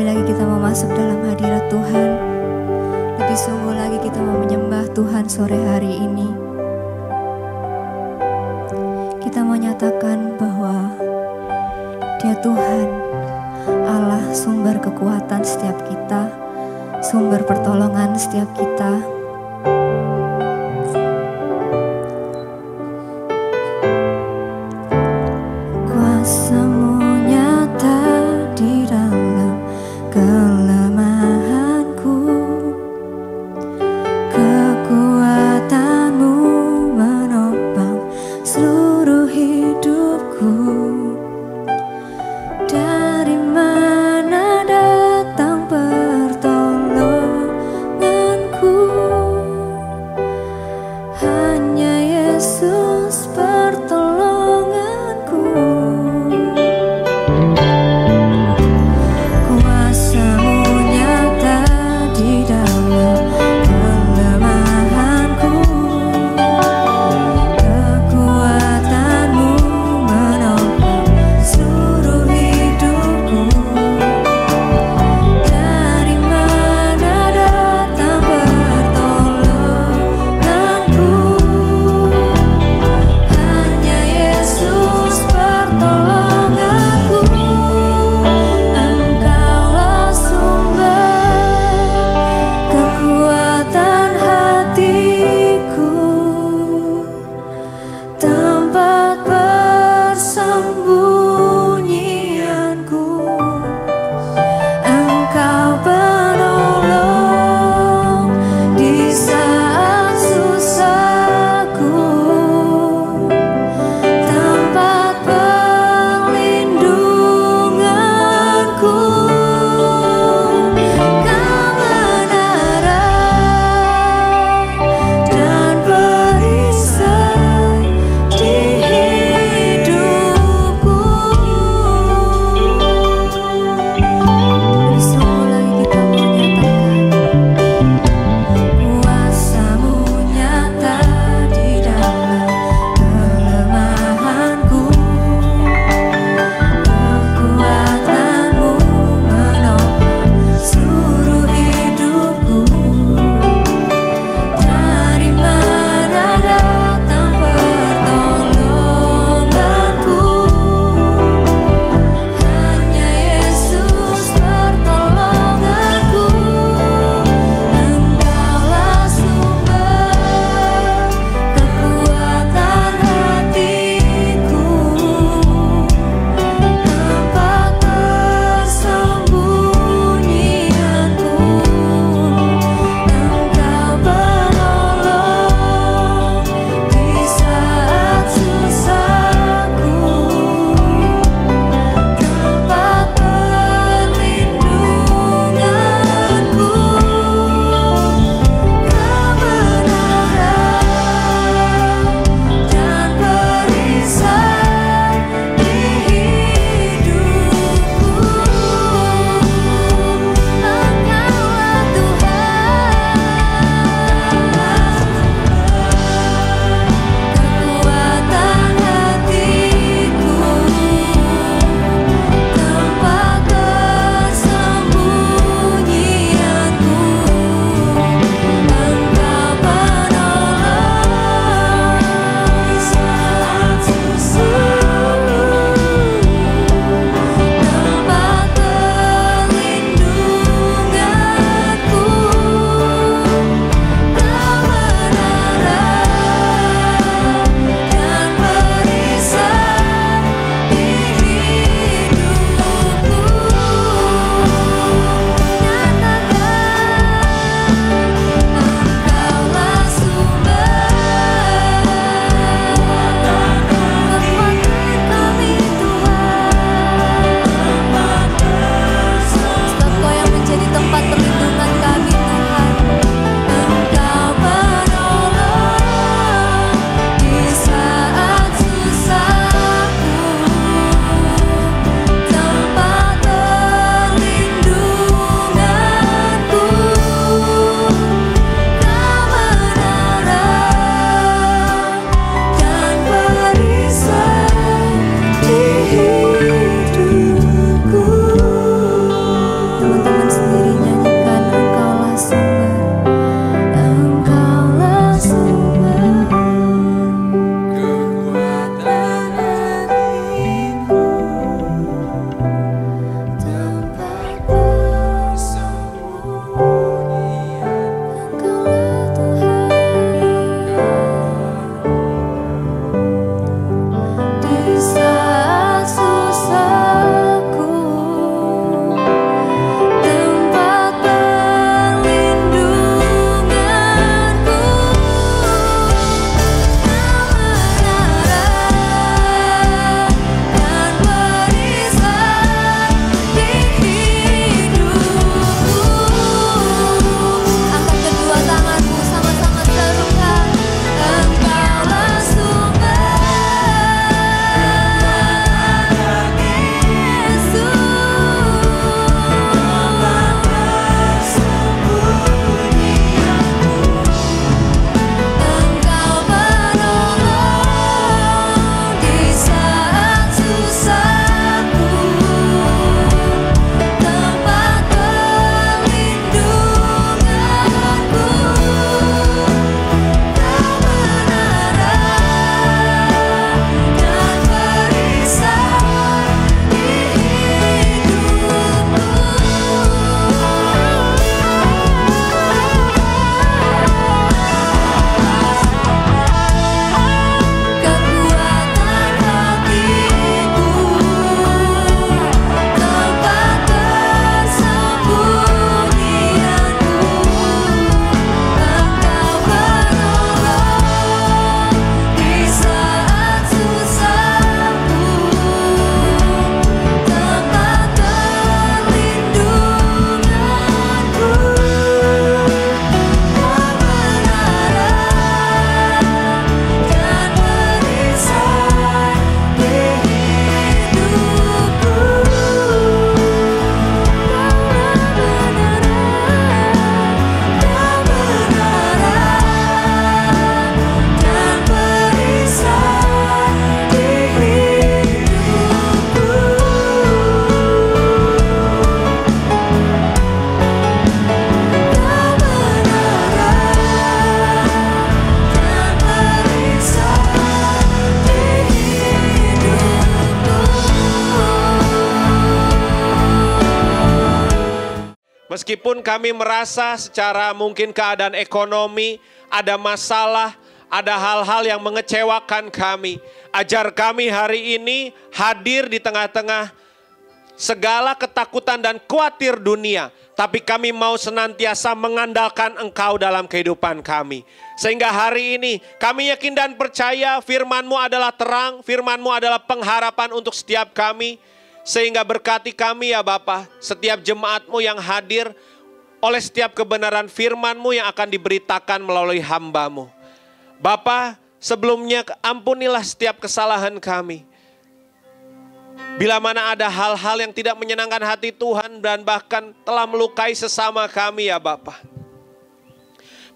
Lebih lagi kita mau masuk dalam hadirat Tuhan. Lebih sungguh lagi kita mau menyembah Tuhan sore hari ini. Kita mau nyatakan bahwa Dia Tuhan, Allah sumber kekuatan setiap kita, sumber pertolongan setiap kita. Kuasa-Mu nyata di dalam kelemahanku, kekuatan-Mu menopang seluruh hidupku. Dari mana datang pertolonganku? Meskipun kami merasa secara mungkin keadaan ekonomi, ada masalah, ada hal-hal yang mengecewakan kami. Ajar kami hari ini hadir di tengah-tengah segala ketakutan dan khawatir dunia. Tapi kami mau senantiasa mengandalkan Engkau dalam kehidupan kami. Sehingga hari ini kami yakin dan percaya firman-Mu adalah terang, firman-Mu adalah pengharapan untuk setiap kami. Sehingga berkati kami ya Bapa, setiap jemaat-Mu yang hadir oleh setiap kebenaran firman-Mu yang akan diberitakan melalui hamba-Mu. Bapa, sebelumnya ampunilah setiap kesalahan kami. Bila mana ada hal-hal yang tidak menyenangkan hati Tuhan dan bahkan telah melukai sesama kami ya Bapa.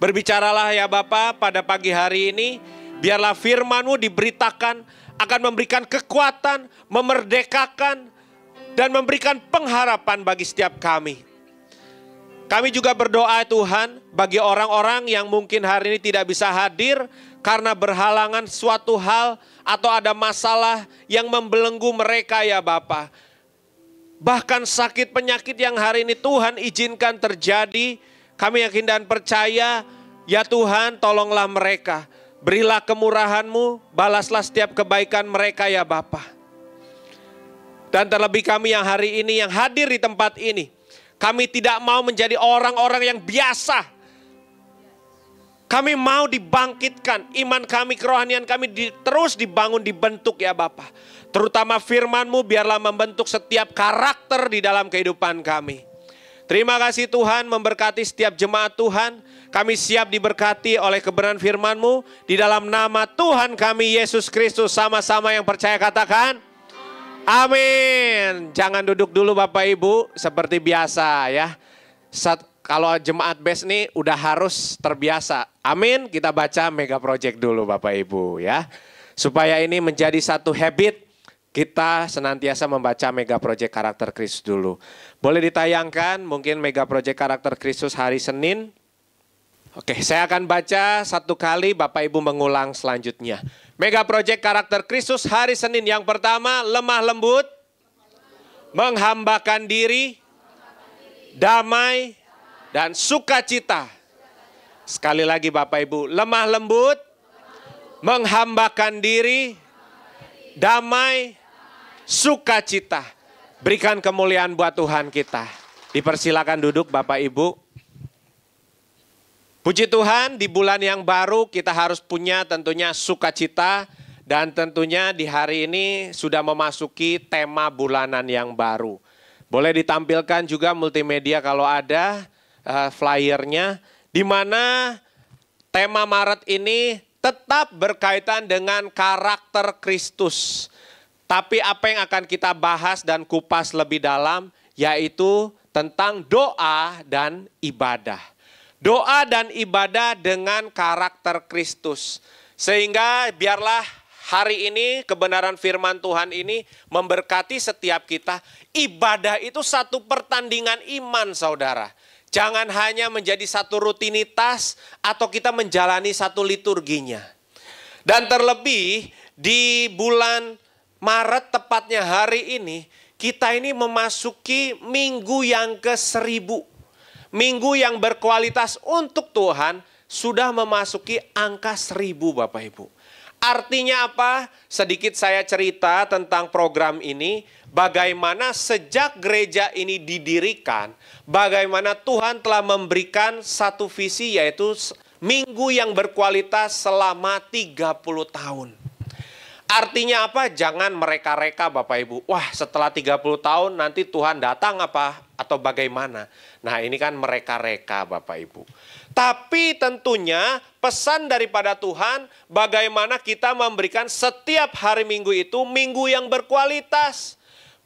Berbicaralah ya Bapa pada pagi hari ini, biarlah firman-Mu diberitakan akan memberikan kekuatan, memerdekakan, dan memberikan pengharapan bagi setiap kami. Kami juga berdoa Tuhan bagi orang-orang yang mungkin hari ini tidak bisa hadir karena berhalangan suatu hal atau ada masalah yang membelenggu mereka ya Bapa. Bahkan sakit penyakit yang hari ini Tuhan izinkan terjadi, kami yakin dan percaya ya Tuhan tolonglah mereka. Berilah kemurahan-Mu, balaslah setiap kebaikan mereka ya Bapa. Dan terlebih kami yang hari ini yang hadir di tempat ini, kami tidak mau menjadi orang-orang yang biasa. Kami mau dibangkitkan, iman kami, kerohanian kami terus dibangun, dibentuk ya Bapa. Terutama firman-Mu biarlah membentuk setiap karakter di dalam kehidupan kami. Terima kasih Tuhan memberkati setiap jemaat Tuhan. Kami siap diberkati oleh kebenaran firman-Mu. Di dalam nama Tuhan kami Yesus Kristus, sama-sama yang percaya katakan amin. Jangan duduk dulu Bapak Ibu seperti biasa ya. Kalau jemaat base nih udah harus terbiasa. Amin. Kita baca Mega Project dulu Bapak Ibu ya. Supaya ini menjadi satu habit, kita senantiasa membaca Mega Project Karakter Kristus dulu. Boleh ditayangkan mungkin Mega Project Karakter Kristus hari Senin. Oke, saya akan baca satu kali, Bapak Ibu mengulang selanjutnya. Mega Project Karakter Kristus hari Senin yang pertama, lemah lembut, menghambakan diri, damai, dan sukacita. Sekali lagi Bapak Ibu, lemah lembut, menghambakan diri, damai, sukacita. Berikan kemuliaan buat Tuhan kita. Dipersilakan duduk Bapak Ibu. Puji Tuhan, di bulan yang baru kita harus punya tentunya sukacita. Dan tentunya di hari ini sudah memasuki tema bulanan yang baru. Boleh ditampilkan juga multimedia kalau ada flyernya. Di mana tema Maret ini tetap berkaitan dengan karakter Kristus. Tapi apa yang akan kita bahas dan kupas lebih dalam yaitu tentang doa dan ibadah. Doa dan ibadah dengan karakter Kristus. Sehingga biarlah hari ini kebenaran firman Tuhan ini memberkati setiap kita. Ibadah itu satu pertandingan iman saudara. Jangan hanya menjadi satu rutinitas atau kita menjalani satu liturginya. Dan terlebih di bulan Maret tepatnya hari ini, kita ini memasuki minggu yang ke-1000. Minggu yang berkualitas untuk Tuhan sudah memasuki angka 1000 Bapak Ibu. Artinya apa? Sedikit saya cerita tentang program ini. Bagaimana sejak gereja ini didirikan, bagaimana Tuhan telah memberikan satu visi yaitu minggu yang berkualitas selama 30 tahun. Artinya apa? Jangan mereka-reka Bapak Ibu. Wah setelah 30 tahun nanti Tuhan datang apa? Atau bagaimana? Nah ini kan mereka-reka Bapak Ibu. Tapi tentunya pesan daripada Tuhan bagaimana kita memberikan setiap hari Minggu itu minggu yang berkualitas.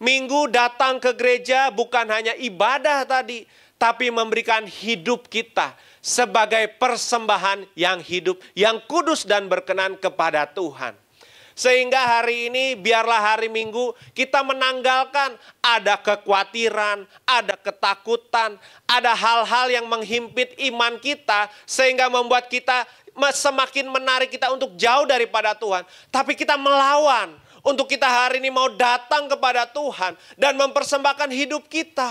Minggu datang ke gereja bukan hanya ibadah tadi, tapi memberikan hidup kita sebagai persembahan yang hidup, yang kudus dan berkenan kepada Tuhan. Sehingga hari ini biarlah hari Minggu kita menanggalkan ada kekhawatiran, ada ketakutan, ada hal-hal yang menghimpit iman kita sehingga membuat kita semakin menarik kita untuk jauh daripada Tuhan. Tapi kita melawan untuk kita hari ini mau datang kepada Tuhan dan mempersembahkan hidup kita.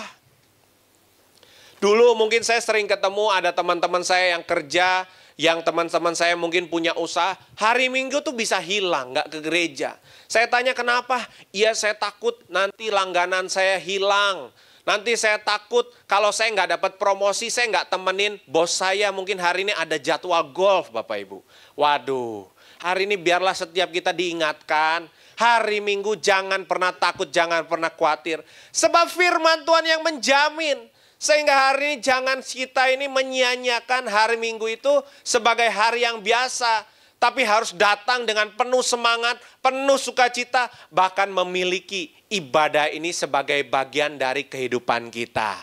Dulu mungkin saya sering ketemu ada teman-teman saya yang kerja, yang teman-teman saya mungkin punya usaha, hari Minggu tuh bisa hilang, nggak ke gereja. Saya tanya kenapa? Iya, saya takut nanti langganan saya hilang. Nanti saya takut kalau saya nggak dapat promosi, saya nggak temenin bos saya, mungkin hari ini ada jadwal golf Bapak Ibu. Waduh, hari ini biarlah setiap kita diingatkan, hari Minggu jangan pernah takut, jangan pernah khawatir. Sebab firman Tuhan yang menjamin. Sehingga hari ini jangan kita ini menyia-nyiakan hari Minggu itu sebagai hari yang biasa. Tapi harus datang dengan penuh semangat, penuh sukacita. Bahkan memiliki ibadah ini sebagai bagian dari kehidupan kita.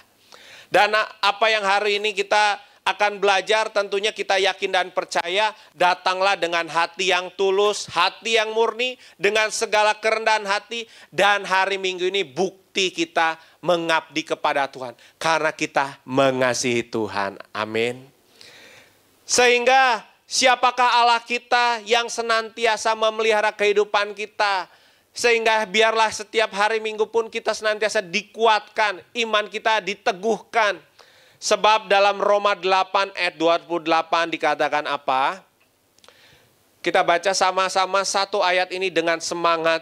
Dan apa yang hari ini kita akan belajar, tentunya kita yakin dan percaya. Datanglah dengan hati yang tulus, hati yang murni, dengan segala kerendahan hati. Dan hari Minggu ini bukti kita mengabdi kepada Tuhan. Karena kita mengasihi Tuhan. Amin. Sehingga siapakah Allah kita yang senantiasa memelihara kehidupan kita. Sehingga biarlah setiap hari Minggu pun kita senantiasa dikuatkan. Iman kita diteguhkan. Sebab dalam Roma 8 ayat 28 dikatakan apa? Kita baca sama-sama satu ayat ini dengan semangat.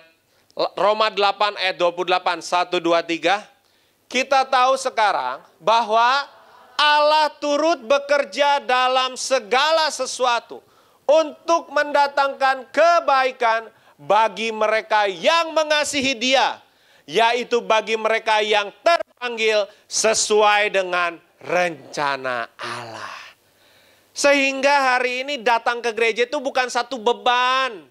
Roma 8 ayat 28, 1, 2, 3. Kita tahu sekarang bahwa Allah turut bekerja dalam segala sesuatu untuk mendatangkan kebaikan bagi mereka yang mengasihi Dia, yaitu bagi mereka yang terpanggil sesuai dengan rencana Allah. Sehingga hari ini datang ke gereja itu bukan satu beban.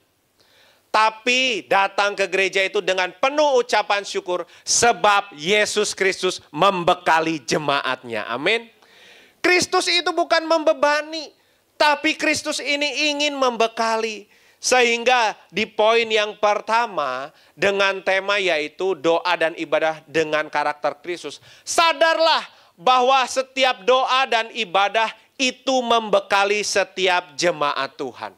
Tapi datang ke gereja itu dengan penuh ucapan syukur. Sebab Yesus Kristus membekali jemaatnya. Amin. Kristus itu bukan membebani. Tapi Kristus ini ingin membekali. Sehingga di poin yang pertama dengan tema yaitu doa dan ibadah dengan karakter Kristus. Sadarlah bahwa setiap doa dan ibadah itu membekali setiap jemaat Tuhan.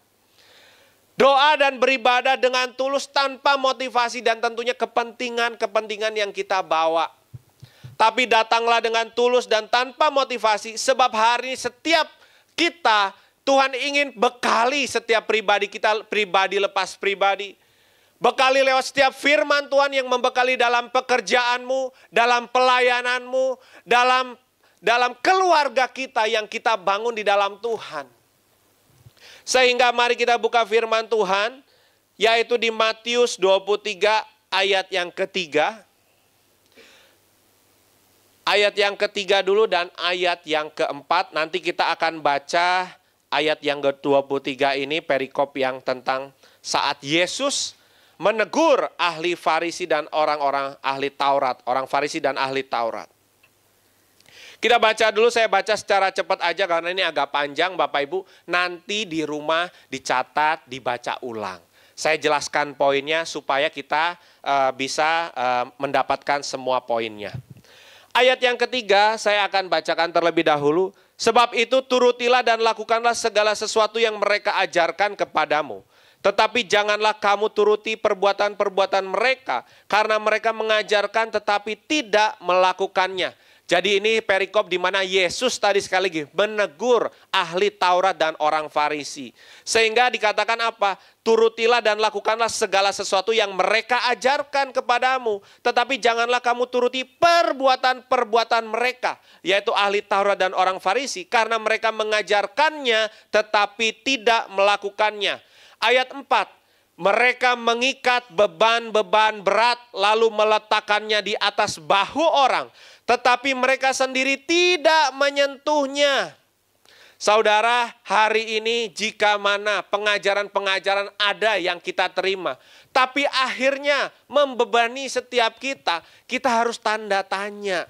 Doa dan beribadah dengan tulus tanpa motivasi dan tentunya kepentingan-kepentingan yang kita bawa. Tapi datanglah dengan tulus dan tanpa motivasi sebab hari ini setiap kita Tuhan ingin bekali setiap pribadi kita, pribadi lepas pribadi. Bekali lewat setiap firman Tuhan yang membekali dalam pekerjaanmu, dalam pelayananmu, dalam keluarga kita yang kita bangun di dalam Tuhan. Sehingga mari kita buka firman Tuhan, yaitu di Matius 23 ayat yang ketiga. Ayat yang ketiga dulu dan ayat yang keempat. Nanti kita akan baca ayat yang ke-23 ini, perikop yang tentang saat Yesus menegur ahli Farisi dan orang-orang ahli Taurat. Orang Farisi dan ahli Taurat. Kita baca dulu, saya baca secara cepat aja karena ini agak panjang Bapak Ibu. Nanti di rumah dicatat, dibaca ulang. Saya jelaskan poinnya supaya kita bisa mendapatkan semua poinnya. Ayat yang ketiga saya akan bacakan terlebih dahulu. Sebab itu turutilah dan lakukanlah segala sesuatu yang mereka ajarkan kepadamu. Tetapi janganlah kamu turuti perbuatan-perbuatan mereka. Karena mereka mengajarkan tetapi tidak melakukannya. Jadi ini perikop di mana Yesus tadi sekali lagi menegur ahli Taurat dan orang Farisi. Sehingga dikatakan apa? Turutilah dan lakukanlah segala sesuatu yang mereka ajarkan kepadamu. Tetapi janganlah kamu turuti perbuatan-perbuatan mereka. Yaitu ahli Taurat dan orang Farisi. Karena mereka mengajarkannya tetapi tidak melakukannya. Ayat 4. Mereka mengikat beban-beban berat lalu meletakkannya di atas bahu orang. Tetapi mereka sendiri tidak menyentuhnya. Saudara, hari ini jika mana pengajaran-pengajaran ada yang kita terima. Tapi akhirnya membebani setiap kita, kita harus tanda tanya.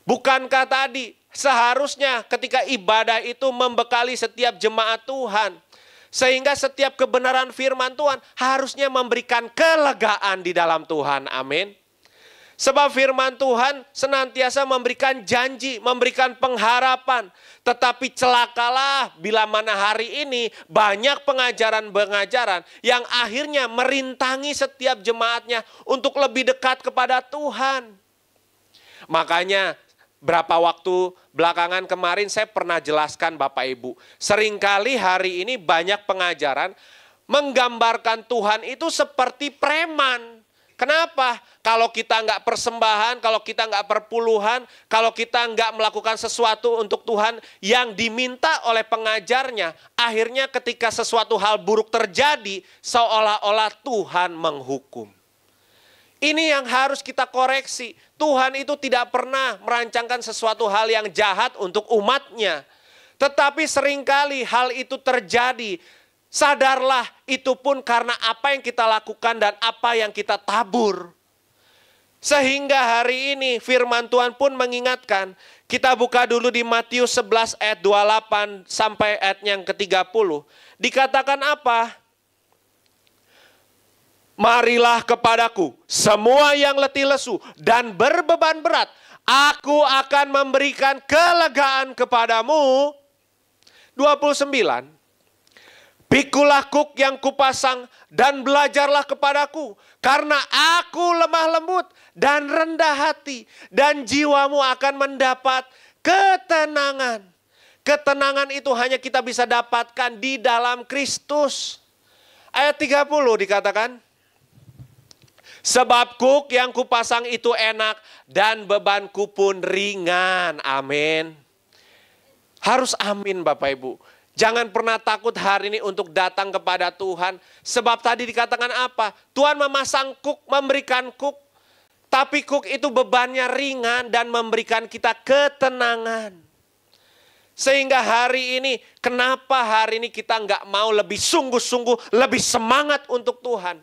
Bukankah tadi seharusnya ketika ibadah itu membekali setiap jemaat Tuhan. Sehingga setiap kebenaran firman Tuhan harusnya memberikan kelegaan di dalam Tuhan. Amin. Sebab firman Tuhan senantiasa memberikan janji, memberikan pengharapan. Tetapi celakalah bila mana hari ini banyak pengajaran-pengajaran yang akhirnya merintangi setiap jemaatnya untuk lebih dekat kepada Tuhan. Makanya berapa waktu belakangan kemarin saya pernah jelaskan Bapak Ibu. Seringkali hari ini banyak pengajaran menggambarkan Tuhan itu seperti preman. Kenapa? Kalau kita nggak persembahan, kalau kita nggak perpuluhan, kalau kita nggak melakukan sesuatu untuk Tuhan yang diminta oleh pengajarnya, akhirnya ketika sesuatu hal buruk terjadi, seolah-olah Tuhan menghukum. Ini yang harus kita koreksi. Tuhan itu tidak pernah merancangkan sesuatu hal yang jahat untuk umatnya. Tetapi seringkali hal itu terjadi. Sadarlah, itu pun karena apa yang kita lakukan dan apa yang kita tabur. Sehingga hari ini firman Tuhan pun mengingatkan. Kita buka dulu di Matius 11 ayat 28 sampai ayat yang ke-30. Dikatakan apa? Marilah kepadaku semua yang letih lesu dan berbeban berat. Aku akan memberikan kelegaan kepadamu. 29. Pikulah kuk yang kupasang dan belajarlah kepadaku. Karena aku lemah lembut dan rendah hati. Dan jiwamu akan mendapat ketenangan. Ketenangan itu hanya kita bisa dapatkan di dalam Kristus. Ayat 30 dikatakan. Sebab kuk yang kupasang itu enak dan bebanku pun ringan. Amin. Harus amin Bapak Ibu. Jangan pernah takut hari ini untuk datang kepada Tuhan. Sebab tadi dikatakan apa? Tuhan memasang kuk, memberikan kuk. Tapi kuk itu bebannya ringan dan memberikan kita ketenangan. Sehingga hari ini, kenapa hari ini kita nggak mau lebih sungguh-sungguh, lebih semangat untuk Tuhan?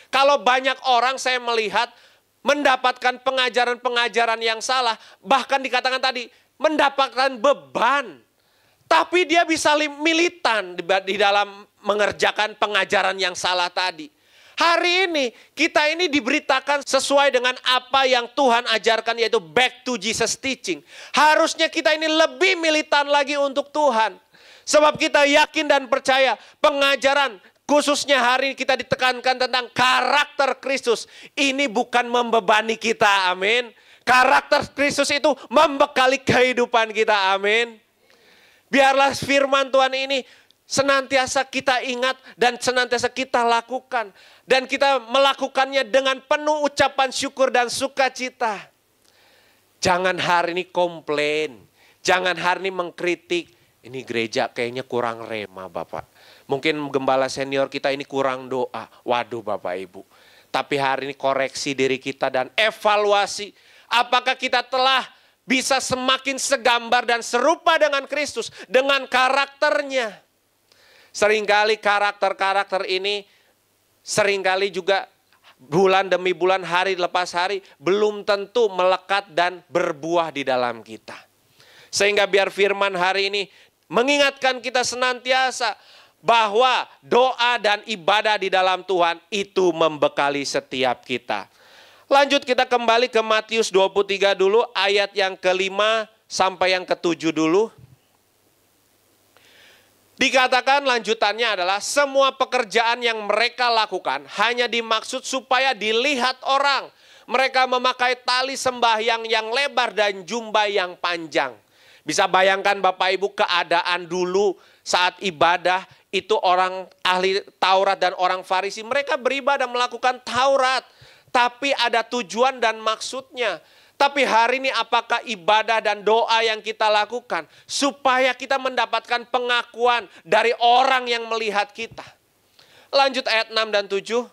Kalau banyak orang saya melihat mendapatkan pengajaran-pengajaran yang salah. Bahkan dikatakan tadi, mendapatkan beban. Tapi dia bisa militan di dalam mengerjakan pengajaran yang salah tadi. Hari ini kita ini diberitakan sesuai dengan apa yang Tuhan ajarkan, yaitu back to Jesus teaching. Harusnya kita ini lebih militan lagi untuk Tuhan. Sebab kita yakin dan percaya pengajaran khususnya hari ini kita ditekankan tentang karakter Kristus. Ini bukan membebani kita, amin. Karakter Kristus itu membekali kehidupan kita, amin. Biarlah firman Tuhan ini senantiasa kita ingat dan senantiasa kita lakukan. Dan kita melakukannya dengan penuh ucapan syukur dan sukacita. Jangan hari ini komplain. Jangan hari ini mengkritik. Ini gereja kayaknya kurang rema Bapak. Mungkin gembala senior kita ini kurang doa. Waduh Bapak Ibu. Tapi hari ini koreksi diri kita dan evaluasi. Apakah kita telah bisa semakin segambar dan serupa dengan Kristus, dengan karakternya. Seringkali karakter-karakter ini, seringkali juga bulan demi bulan, hari lepas hari, belum tentu melekat dan berbuah di dalam kita. Sehingga biar firman hari ini mengingatkan kita senantiasa bahwa doa dan ibadah di dalam Tuhan itu membekali setiap kita. Lanjut kita kembali ke Matius 23 dulu, ayat yang ke-5 sampai yang ke-7 dulu. Dikatakan lanjutannya adalah semua pekerjaan yang mereka lakukan hanya dimaksud supaya dilihat orang. Mereka memakai tali sembahyang yang lebar dan jubah yang panjang. Bisa bayangkan Bapak Ibu keadaan dulu saat ibadah itu orang ahli Taurat dan orang Farisi. Mereka beribadah melakukan Taurat. Tapi ada tujuan dan maksudnya. Tapi hari ini apakah ibadah dan doa yang kita lakukan supaya kita mendapatkan pengakuan dari orang yang melihat kita. Lanjut ayat 6 dan 7.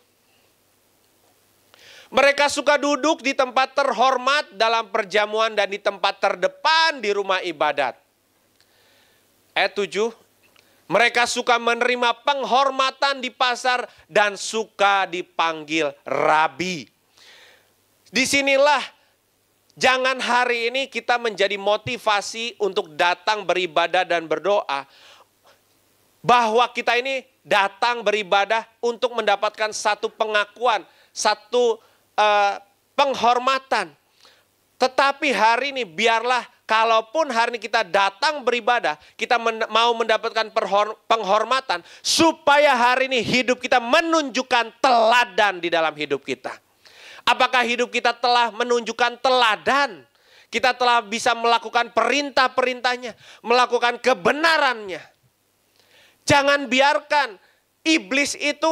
Mereka suka duduk di tempat terhormat dalam perjamuan dan di tempat terdepan di rumah ibadat. Ayat 7. Mereka suka menerima penghormatan di pasar dan suka dipanggil rabi. Disinilah jangan hari ini kita menjadi motivasi untuk datang beribadah dan berdoa. Bahwa kita ini datang beribadah untuk mendapatkan satu pengakuan, satu penghormatan. Tetapi hari ini biarlah kalaupun hari ini kita datang beribadah, kita mau mendapatkan penghormatan, supaya hari ini hidup kita menunjukkan teladan di dalam hidup kita. Apakah hidup kita telah menunjukkan teladan? Kita telah bisa melakukan perintah-perintahnya, melakukan kebenarannya. Jangan biarkan iblis itu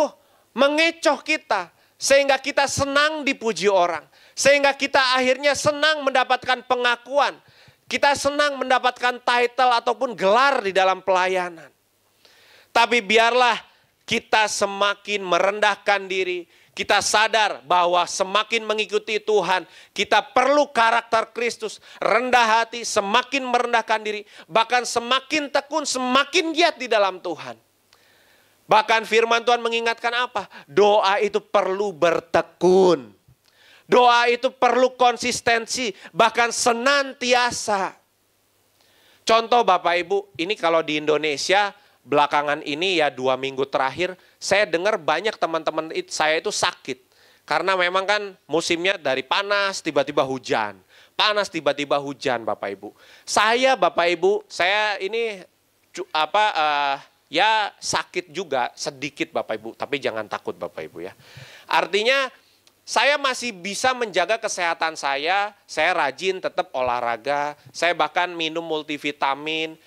mengecoh kita, sehingga kita senang dipuji orang. Sehingga kita akhirnya senang mendapatkan pengakuan. Kita senang mendapatkan title ataupun gelar di dalam pelayanan. Tapi biarlah kita semakin merendahkan diri. Kita sadar bahwa semakin mengikuti Tuhan, kita perlu karakter Kristus, rendah hati, semakin merendahkan diri, bahkan semakin tekun, semakin giat di dalam Tuhan. Bahkan firman Tuhan mengingatkan apa? Doa itu perlu bertekun. Doa itu perlu konsistensi, bahkan senantiasa. Contoh Bapak Ibu, ini kalau di Indonesia, belakangan ini ya 2 minggu terakhir, saya dengar banyak teman-teman saya itu sakit. Karena memang kan musimnya dari panas, tiba-tiba hujan. Panas, tiba-tiba hujan Bapak Ibu. Saya Bapak Ibu, saya ini ya sakit juga sedikit Bapak Ibu. Tapi jangan takut Bapak Ibu ya. Artinya saya masih bisa menjaga kesehatan saya rajin tetap olahraga, saya bahkan minum multivitamin.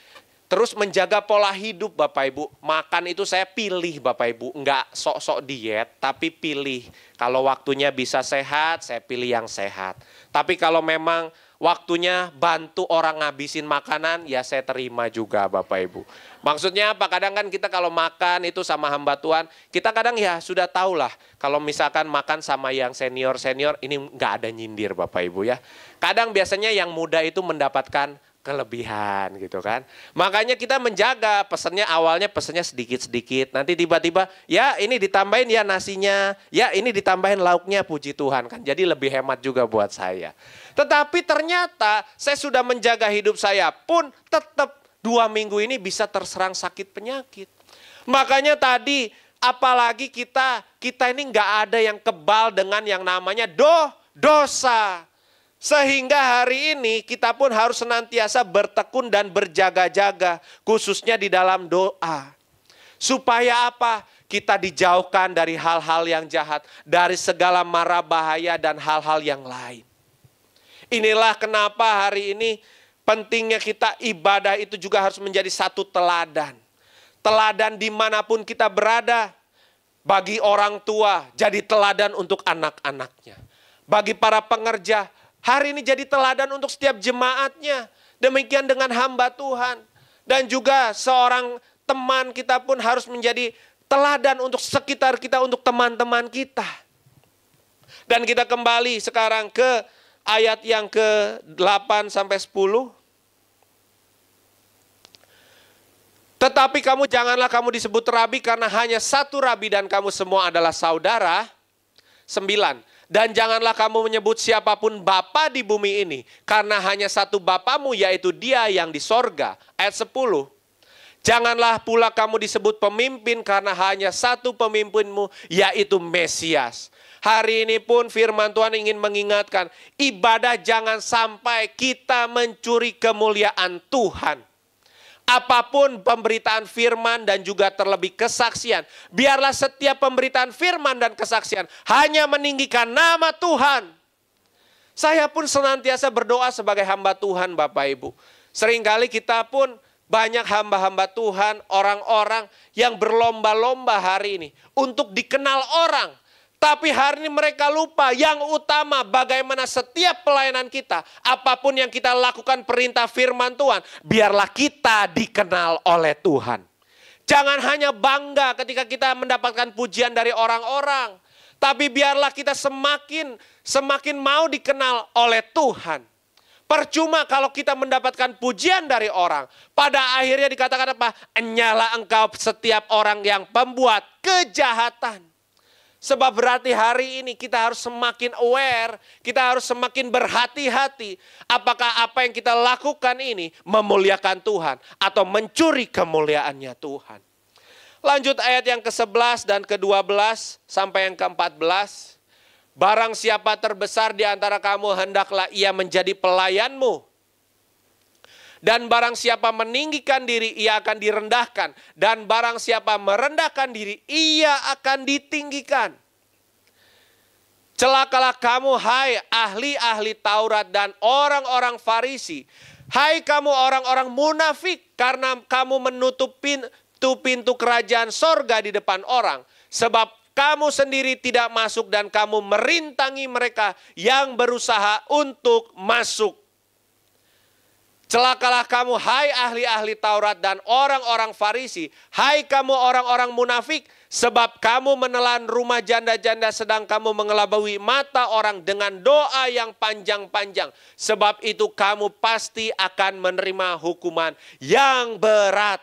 Terus menjaga pola hidup Bapak Ibu. Makan itu saya pilih Bapak Ibu. Enggak sok-sok diet, tapi pilih. Kalau waktunya bisa sehat, saya pilih yang sehat. Tapi kalau memang waktunya bantu orang ngabisin makanan, ya saya terima juga Bapak Ibu. Maksudnya apa? Kadang kan kita kalau makan itu sama hamba Tuhan, kita kadang ya sudah tahu lah. Kalau misalkan makan sama yang senior-senior, ini enggak ada nyindir Bapak Ibu ya. Kadang biasanya yang muda itu mendapatkan kelebihan gitu kan. Makanya kita menjaga pesannya, awalnya pesannya sedikit-sedikit. Nanti tiba-tiba ya ini ditambahin ya nasinya, ya ini ditambahin lauknya, puji Tuhan kan. Jadi lebih hemat juga buat saya. Tetapi ternyata saya sudah menjaga hidup saya pun tetap 2 minggu ini bisa terserang sakit penyakit. Makanya tadi apalagi kita ini nggak ada yang kebal dengan yang namanya dosa. Sehingga hari ini kita pun harus senantiasa bertekun dan berjaga-jaga. Khususnya di dalam doa. Supaya apa? Kita dijauhkan dari hal-hal yang jahat. Dari segala mara bahaya dan hal-hal yang lain. Inilah kenapa hari ini pentingnya kita ibadah itu juga harus menjadi satu teladan. Teladan dimanapun kita berada. Bagi orang tua jadi teladan untuk anak-anaknya. Bagi para pengerja, hari ini jadi teladan untuk setiap jemaatnya. Demikian dengan hamba Tuhan. Dan juga seorang teman kita pun harus menjadi teladan untuk sekitar kita, untuk teman-teman kita. Dan kita kembali sekarang ke ayat yang ke-8 sampai 10. Tetapi janganlah kamu disebut rabi karena hanya satu rabi dan kamu semua adalah saudara. 9. Dan janganlah kamu menyebut siapapun bapa di bumi ini, karena hanya satu bapamu, yaitu Dia yang di sorga. Ayat 10. Janganlah pula kamu disebut pemimpin, karena hanya satu pemimpinmu, yaitu Mesias. Hari ini pun firman Tuhan ingin mengingatkan, ibadah jangan sampai kita mencuri kemuliaan Tuhan. Apapun pemberitaan firman dan juga terlebih kesaksian, biarlah setiap pemberitaan firman dan kesaksian hanya meninggikan nama Tuhan. Saya pun senantiasa berdoa sebagai hamba Tuhan Bapak Ibu. Seringkali kita pun banyak hamba-hamba Tuhan, orang-orang yang berlomba-lomba hari ini untuk dikenal orang. Tapi hari ini mereka lupa yang utama bagaimana setiap pelayanan kita, apapun yang kita lakukan perintah firman Tuhan, biarlah kita dikenal oleh Tuhan. Jangan hanya bangga ketika kita mendapatkan pujian dari orang-orang, tapi biarlah kita semakin mau dikenal oleh Tuhan. Percuma kalau kita mendapatkan pujian dari orang, pada akhirnya dikatakan apa? Enyalah engkau setiap orang yang pembuat kejahatan. Sebab berarti hari ini kita harus semakin aware, kita harus semakin berhati-hati. Apakah apa yang kita lakukan ini memuliakan Tuhan atau mencuri kemuliaannya Tuhan. Lanjut ayat yang ke-11 dan ke-12 sampai yang ke-14. Barang siapa terbesar di antara kamu, hendaklah ia menjadi pelayanmu. Dan barang siapa meninggikan diri, ia akan direndahkan. Dan barang siapa merendahkan diri, ia akan ditinggikan. Celakalah kamu, hai ahli-ahli Taurat dan orang-orang Farisi. Hai kamu orang-orang munafik, karena kamu menutup pintu kerajaan sorga di depan orang. Sebab kamu sendiri tidak masuk dan kamu merintangi mereka yang berusaha untuk masuk. Celakalah kamu, hai ahli-ahli Taurat dan orang-orang Farisi. Hai kamu orang-orang munafik, sebab kamu menelan rumah janda-janda sedang kamu mengelabui mata orang dengan doa yang panjang-panjang. Sebab itu kamu pasti akan menerima hukuman yang berat.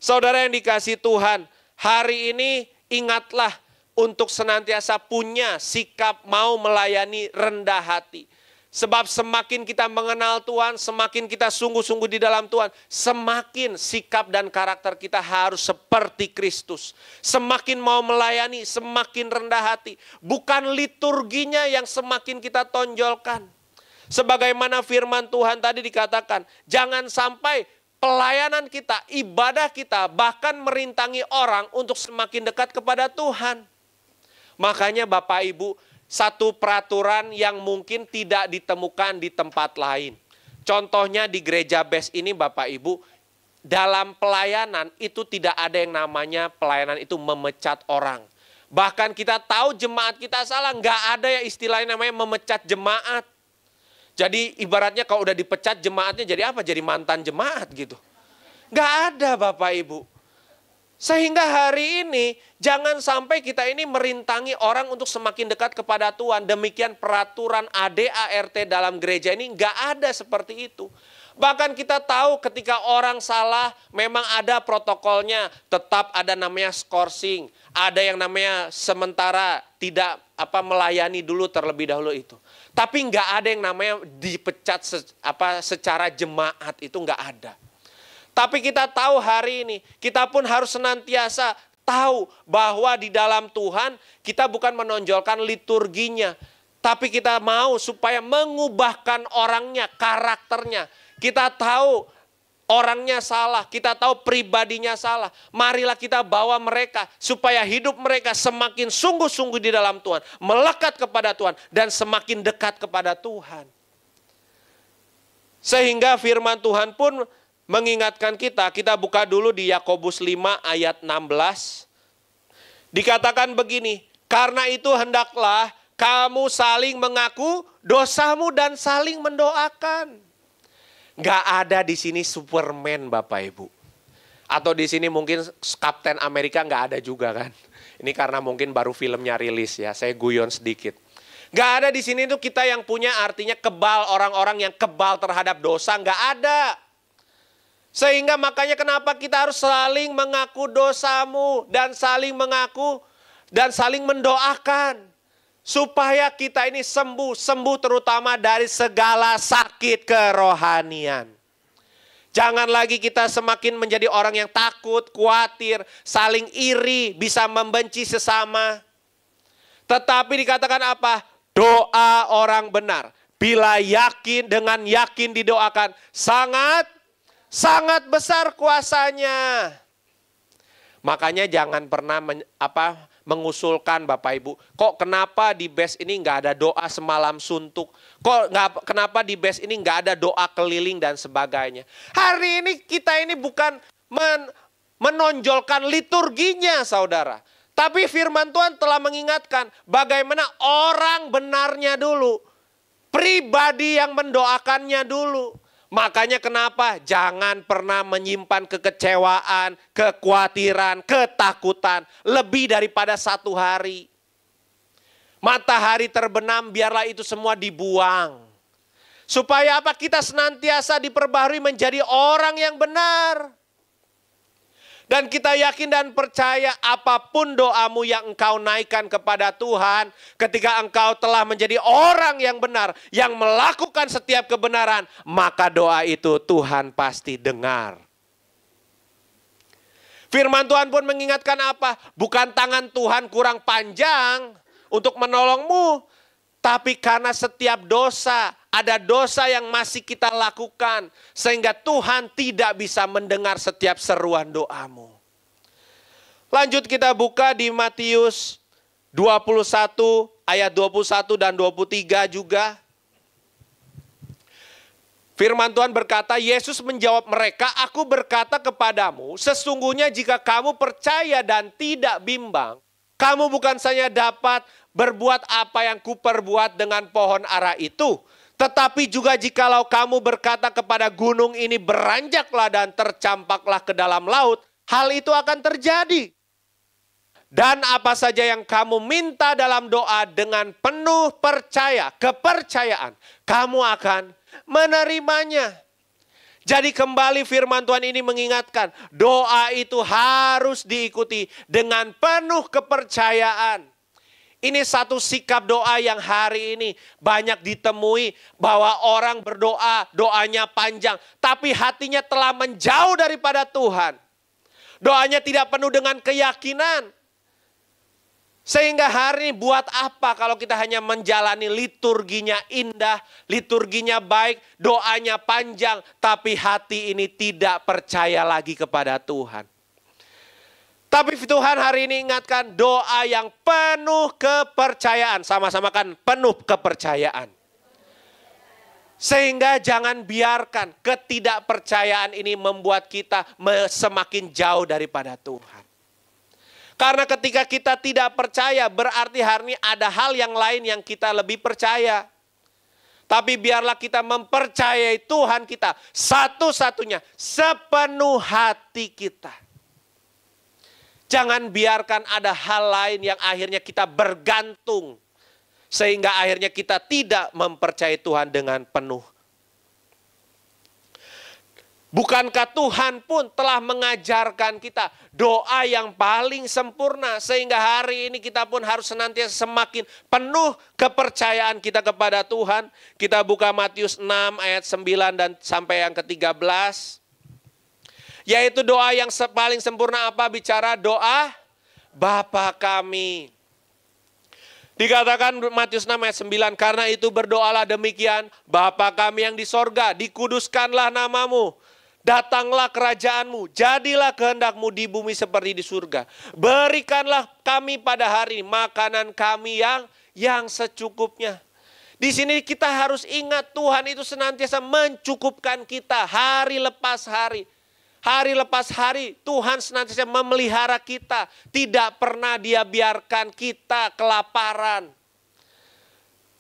Saudara yang dikasihi Tuhan, hari ini ingatlah untuk senantiasa punya sikap mau melayani rendah hati. Sebab semakin kita mengenal Tuhan, semakin kita sungguh-sungguh di dalam Tuhan, semakin sikap dan karakter kita harus seperti Kristus. Semakin mau melayani, semakin rendah hati. Bukan liturginya yang semakin kita tonjolkan. Sebagaimana firman Tuhan tadi dikatakan, jangan sampai pelayanan kita, ibadah kita, bahkan merintangi orang untuk semakin dekat kepada Tuhan. Makanya Bapak Ibu, satu peraturan yang mungkin tidak ditemukan di tempat lain. Contohnya di gereja BES ini Bapak Ibu, dalam pelayanan itu tidak ada yang namanya pelayanan itu memecat orang. Bahkan kita tahu jemaat kita salah, nggak ada ya istilahnya namanya memecat jemaat. Jadi ibaratnya kalau udah dipecat jemaatnya jadi apa? Jadi mantan jemaat gitu. Nggak ada Bapak Ibu. Sehingga hari ini jangan sampai kita ini merintangi orang untuk semakin dekat kepada Tuhan. Demikian peraturan ADART dalam gereja ini nggak ada seperti itu. Bahkan kita tahu ketika orang salah memang ada protokolnya. Tetap ada namanya skorsing. Ada yang namanya sementara tidak melayani dulu terlebih dahulu itu. Tapi nggak ada yang namanya dipecat secara jemaat, itu nggak ada. Tapi kita tahu hari ini, kita pun harus senantiasa tahu bahwa di dalam Tuhan kita bukan menonjolkan liturginya. Tapi kita mau supaya mengubahkan orangnya, karakternya. Kita tahu orangnya salah, kita tahu pribadinya salah. Marilah kita bawa mereka supaya hidup mereka semakin sungguh-sungguh di dalam Tuhan. Melekat kepada Tuhan dan semakin dekat kepada Tuhan. Sehingga firman Tuhan pun mengingatkan kita buka dulu di Yakobus 5 ayat 16. Dikatakan begini, karena itu hendaklah kamu saling mengaku dosamu dan saling mendoakan. Nggak ada di sini Superman Bapak Ibu. Atau di sini mungkin Kapten Amerika nggak ada juga kan. Ini karena mungkin baru filmnya rilis ya, saya guyon sedikit. Nggak ada di sini tuh kita yang punya artinya kebal, orang-orang yang kebal terhadap dosa, nggak ada. Sehingga makanya kenapa kita harus saling mengaku dosamu dan saling mengaku dan saling mendoakan. Supaya kita ini sembuh terutama dari segala sakit kerohanian. Jangan lagi kita semakin menjadi orang yang takut, khawatir, saling iri, bisa membenci sesama. Tetapi dikatakan apa? Doa orang benar. Bila yakin, dengan yakin didoakan, sangat besar kuasanya. Makanya jangan pernah mengusulkan Bapak Ibu, kok kenapa di BES ini nggak ada doa semalam suntuk? Kenapa di BES ini nggak ada doa keliling dan sebagainya? Hari ini kita ini bukan menonjolkan liturginya saudara. Tapi firman Tuhan telah mengingatkan bagaimana orang benarnya dulu. Pribadi yang mendoakannya dulu. Makanya kenapa jangan pernah menyimpan kekecewaan, kekhawatiran, ketakutan lebih daripada 1 hari. Matahari terbenam, biarlah itu semua dibuang. Supaya apa? Kita senantiasa diperbaharui menjadi orang yang benar. Dan kita yakin dan percaya apapun doamu yang engkau naikkan kepada Tuhan. Ketika engkau telah menjadi orang yang benar. Yang melakukan setiap kebenaran. Maka doa itu Tuhan pasti dengar. Firman Tuhan pun mengingatkan apa? Bukan tangan Tuhan kurang panjang untuk menolongmu. Tapi karena setiap dosa, ada dosa yang masih kita lakukan. Sehingga Tuhan tidak bisa mendengar setiap seruan doamu. Lanjut kita buka di Matius 21 ayat 21 dan 23 juga. Firman Tuhan berkata, Yesus menjawab mereka, aku berkata kepadamu, sesungguhnya jika kamu percaya dan tidak bimbang, kamu bukan saja dapat berbuat apa yang kuperbuat dengan pohon ara itu, tetapi juga jikalau kamu berkata kepada gunung ini beranjaklah dan tercampaklah ke dalam laut, hal itu akan terjadi. Dan apa saja yang kamu minta dalam doa dengan penuh kepercayaan, kamu akan menerimanya. Jadi kembali firman Tuhan ini mengingatkan, doa itu harus diikuti dengan penuh kepercayaan. Ini satu sikap doa yang hari ini banyak ditemui, bahwa orang berdoa, doanya panjang, tapi hatinya telah menjauh daripada Tuhan. Doanya tidak penuh dengan keyakinan. Sehingga hari ini buat apa kalau kita hanya menjalani liturginya indah, liturginya baik, doanya panjang, tapi hati ini tidak percaya lagi kepada Tuhan. Tapi Tuhan hari ini ingatkan doa yang penuh kepercayaan. Sama-sama kan penuh kepercayaan. Sehingga jangan biarkan ketidakpercayaan ini membuat kita semakin jauh daripada Tuhan. Karena ketika kita tidak percaya, berarti hari ini ada hal yang lain yang kita lebih percaya. Tapi biarlah kita mempercayai Tuhan kita satu-satunya, sepenuh hati kita. Jangan biarkan ada hal lain yang akhirnya kita bergantung. Sehingga akhirnya kita tidak mempercayai Tuhan dengan penuh. Bukankah Tuhan pun telah mengajarkan kita doa yang paling sempurna, sehingga hari ini kita pun harus senantiasa semakin penuh kepercayaan kita kepada Tuhan. Kita buka Matius 6 ayat 9 dan sampai yang ke-13. Yaitu doa yang paling sempurna apa? Bicara doa Bapa kami. Dikatakan Matius 6 ayat 9, karena itu berdoalah demikian, Bapa kami yang di sorga, dikuduskanlah namamu. Datanglah kerajaanmu, jadilah kehendakmu di bumi seperti di surga. Berikanlah kami pada hari ini makanan kami yang secukupnya. Di sini kita harus ingat Tuhan itu senantiasa mencukupkan kita hari lepas hari. Hari lepas hari Tuhan senantiasa memelihara kita. Tidak pernah Dia biarkan kita kelaparan.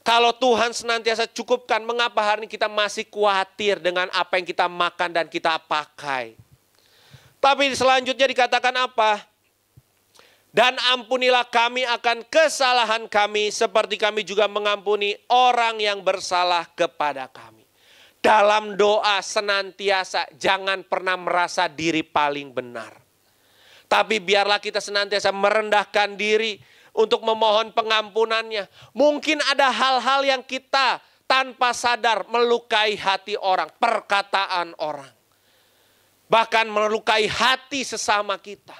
Kalau Tuhan senantiasa cukupkan, mengapa hari ini kita masih khawatir dengan apa yang kita makan dan kita pakai? Tapi selanjutnya dikatakan apa? Dan ampunilah kami akan kesalahan kami, seperti kami juga mengampuni orang yang bersalah kepada kami. Dalam doa senantiasa jangan pernah merasa diri paling benar. Tapi biarlah kita senantiasa merendahkan diri untuk memohon pengampunannya. Mungkin ada hal-hal yang kita tanpa sadar melukai hati orang, perkataan orang. Bahkan melukai hati sesama kita.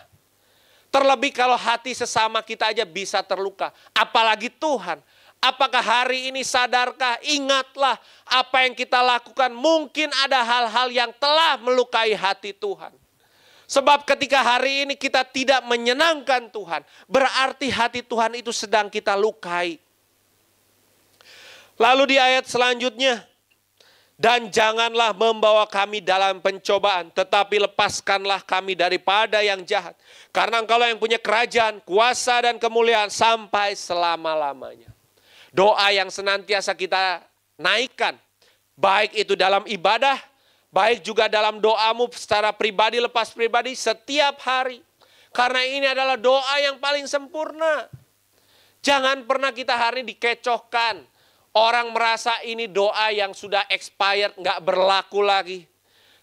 Terlebih kalau hati sesama kita aja bisa terluka, apalagi Tuhan. Apakah hari ini sadarkah, ingatlah apa yang kita lakukan, mungkin ada hal-hal yang telah melukai hati Tuhan. Sebab ketika hari ini kita tidak menyenangkan Tuhan, berarti hati Tuhan itu sedang kita lukai. Lalu di ayat selanjutnya, dan janganlah membawa kami dalam pencobaan, tetapi lepaskanlah kami daripada yang jahat. Karena Engkaulah yang punya kerajaan, kuasa dan kemuliaan sampai selama-lamanya. Doa yang senantiasa kita naikkan, baik itu dalam ibadah, baik juga dalam doamu secara pribadi, lepas pribadi, setiap hari. Karena ini adalah doa yang paling sempurna. Jangan pernah kita hari ini dikecohkan. Orang merasa ini doa yang sudah expired, nggak berlaku lagi.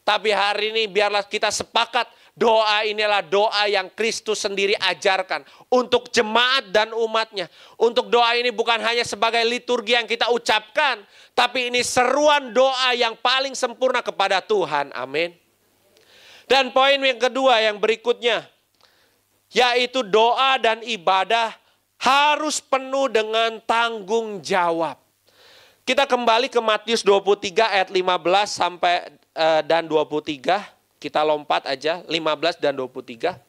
Tapi hari ini biarlah kita sepakat, doa inilah doa yang Kristus sendiri ajarkan. Untuk jemaat dan umatnya. Untuk doa ini bukan hanya sebagai liturgi yang kita ucapkan, tapi ini seruan doa yang paling sempurna kepada Tuhan. Amin. Dan poin yang kedua yang berikutnya, yaitu doa dan ibadah harus penuh dengan tanggung jawab. Kita kembali ke Matius 23 ayat 15 sampai dan 23. Kita lompat aja 15 dan 23.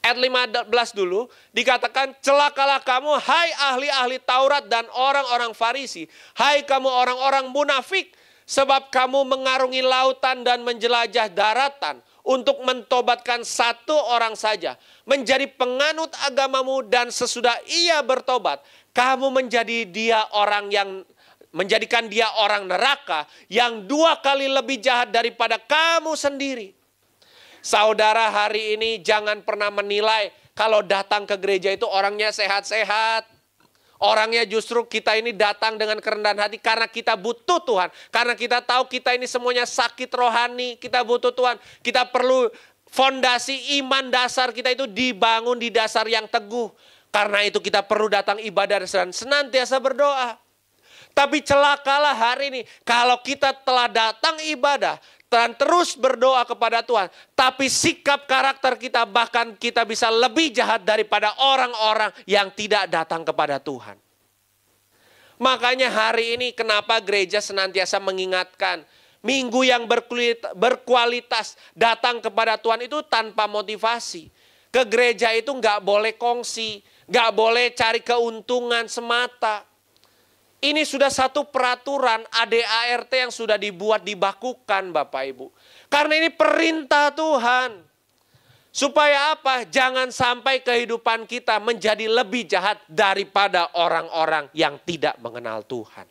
Ayat 15 dulu, dikatakan, celakalah kamu, hai ahli-ahli Taurat dan orang-orang Farisi. Hai kamu orang-orang munafik, sebab kamu mengarungi lautan dan menjelajah daratan untuk mentobatkan satu orang saja. Menjadi penganut agamamu dan sesudah ia bertobat, kamu menjadikan dia orang neraka yang 2 kali lebih jahat daripada kamu sendiri. Saudara, hari ini jangan pernah menilai kalau datang ke gereja itu orangnya sehat-sehat. Orangnya justru kita ini datang dengan kerendahan hati karena kita butuh Tuhan. Karena kita tahu kita ini semuanya sakit rohani, kita butuh Tuhan. Kita perlu fondasi iman dasar kita itu dibangun di dasar yang teguh. Karena itu kita perlu datang ibadah dan senantiasa berdoa. Tapi celakalah hari ini kalau kita telah datang ibadah dan terus berdoa kepada Tuhan, tapi sikap karakter kita bahkan kita bisa lebih jahat daripada orang-orang yang tidak datang kepada Tuhan. Makanya hari ini kenapa gereja senantiasa mengingatkan, minggu yang berkualitas datang kepada Tuhan itu tanpa motivasi. Ke gereja itu nggak boleh kongsi, nggak boleh cari keuntungan semata. Ini sudah satu peraturan ADART yang sudah dibakukan Bapak Ibu. Karena ini perintah Tuhan. Supaya apa? Jangan sampai kehidupan kita menjadi lebih jahat daripada orang-orang yang tidak mengenal Tuhan.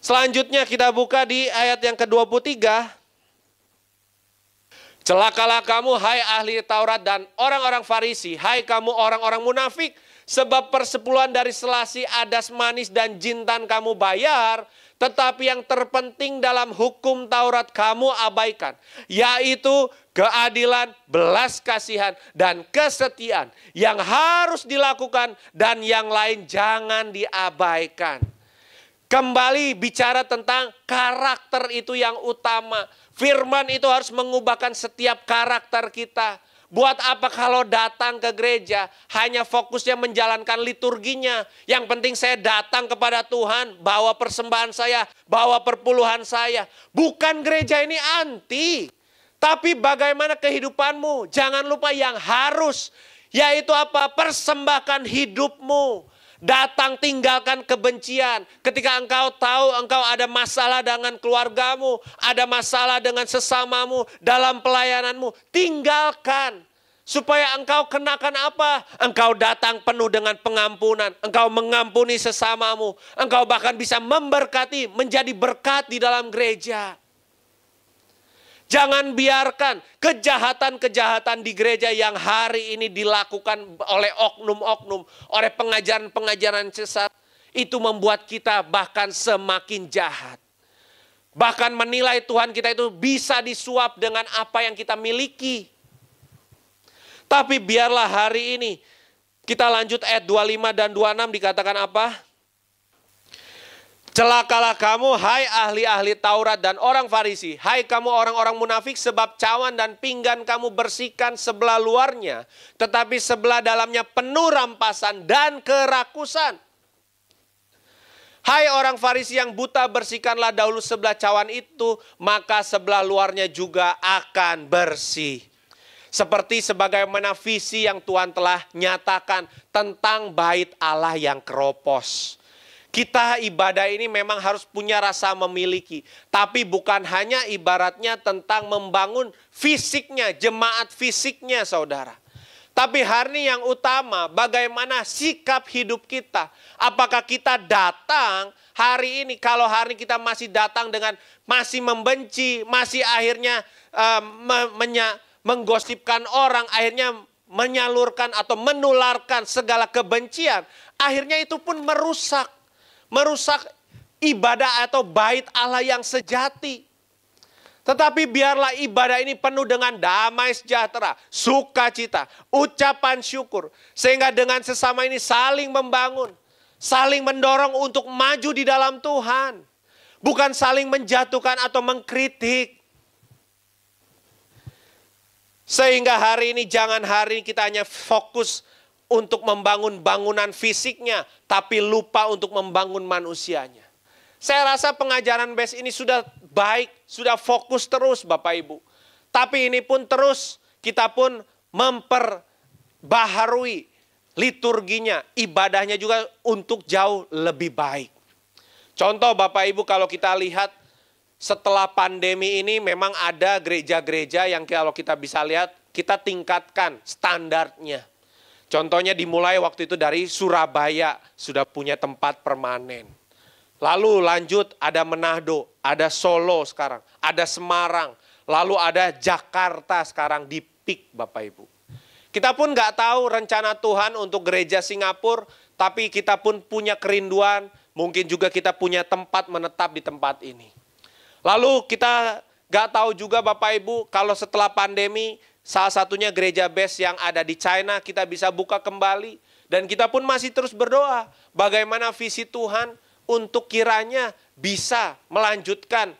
Selanjutnya kita buka di ayat yang ke-23. Celakalah kamu hai ahli Taurat dan orang-orang Farisi. Hai kamu orang-orang munafik. Sebab persepuluhan dari selasi, adas manis dan jintan kamu bayar, tetapi yang terpenting dalam hukum Taurat kamu abaikan, yaitu keadilan, belas kasihan, dan kesetiaan yang harus dilakukan dan yang lain jangan diabaikan. Kembali bicara tentang karakter itu yang utama. Firman itu harus mengubahkan setiap karakter kita. Buat apa kalau datang ke gereja hanya fokusnya menjalankan liturginya. Yang penting saya datang kepada Tuhan, bawa persembahan saya, bawa perpuluhan saya. Bukan gereja ini anti. Tapi bagaimana kehidupanmu? Jangan lupa yang harus. Yaitu apa? Persembahkan hidupmu. Datang tinggalkan kebencian. Ketika engkau tahu engkau ada masalah dengan keluargamu, ada masalah dengan sesamamu, dalam pelayananmu, tinggalkan. Supaya engkau kenakan apa? Engkau datang penuh dengan pengampunan. Engkau mengampuni sesamamu. Engkau bahkan bisa memberkati, menjadi berkat di dalam gereja. Jangan biarkan kejahatan-kejahatan di gereja yang hari ini dilakukan oleh oknum-oknum, oleh pengajaran-pengajaran sesat, itu membuat kita bahkan semakin jahat. Bahkan menilai Tuhan kita itu bisa disuap dengan apa yang kita miliki. Tapi biarlah hari ini, kita lanjut ayat 25 dan 26 dikatakan apa? Celakalah kamu, hai ahli-ahli Taurat dan orang Farisi. Hai kamu orang-orang munafik, sebab cawan dan pinggan kamu bersihkan sebelah luarnya, tetapi sebelah dalamnya penuh rampasan dan kerakusan. Hai orang Farisi yang buta, bersihkanlah dahulu sebelah cawan itu, maka sebelah luarnya juga akan bersih. Seperti sebagaimana visi yang Tuhan telah nyatakan tentang bait Allah yang keropos. Kita ibadah ini memang harus punya rasa memiliki. Tapi bukan hanya ibaratnya tentang membangun fisiknya, jemaat fisiknya saudara. Tapi hari ini yang utama bagaimana sikap hidup kita. Apakah kita datang hari ini, kalau hari ini kita masih datang dengan masih membenci, masih akhirnya menggosipkan orang, akhirnya menyalurkan atau menularkan segala kebencian. Akhirnya itu pun merusak ibadah atau bait Allah yang sejati. Tetapi biarlah ibadah ini penuh dengan damai sejahtera, sukacita, ucapan syukur. Sehingga dengan sesama ini saling membangun, saling mendorong untuk maju di dalam Tuhan. Bukan saling menjatuhkan atau mengkritik. Sehingga hari ini jangan hari ini kita hanya fokus untuk membangun bangunan fisiknya, tapi lupa untuk membangun manusianya. Saya rasa pengajaran BES ini sudah baik, sudah fokus terus Bapak Ibu. Tapi ini pun terus, kita pun memperbaharui liturginya, ibadahnya juga untuk jauh lebih baik. Contoh Bapak Ibu, kalau kita lihat setelah pandemi ini memang ada gereja-gereja yang kalau kita bisa lihat, kita tingkatkan standarnya. Contohnya dimulai waktu itu dari Surabaya, sudah punya tempat permanen. Lalu lanjut ada Manado, ada Solo sekarang, ada Semarang, lalu ada Jakarta sekarang di PIK Bapak Ibu. Kita pun nggak tahu rencana Tuhan untuk gereja Singapura, tapi kita pun punya kerinduan, mungkin juga kita punya tempat menetap di tempat ini. Lalu kita nggak tahu juga Bapak Ibu, kalau setelah pandemi, salah satunya gereja base yang ada di China, kita bisa buka kembali. Dan kita pun masih terus berdoa, bagaimana visi Tuhan untuk kiranya bisa melanjutkan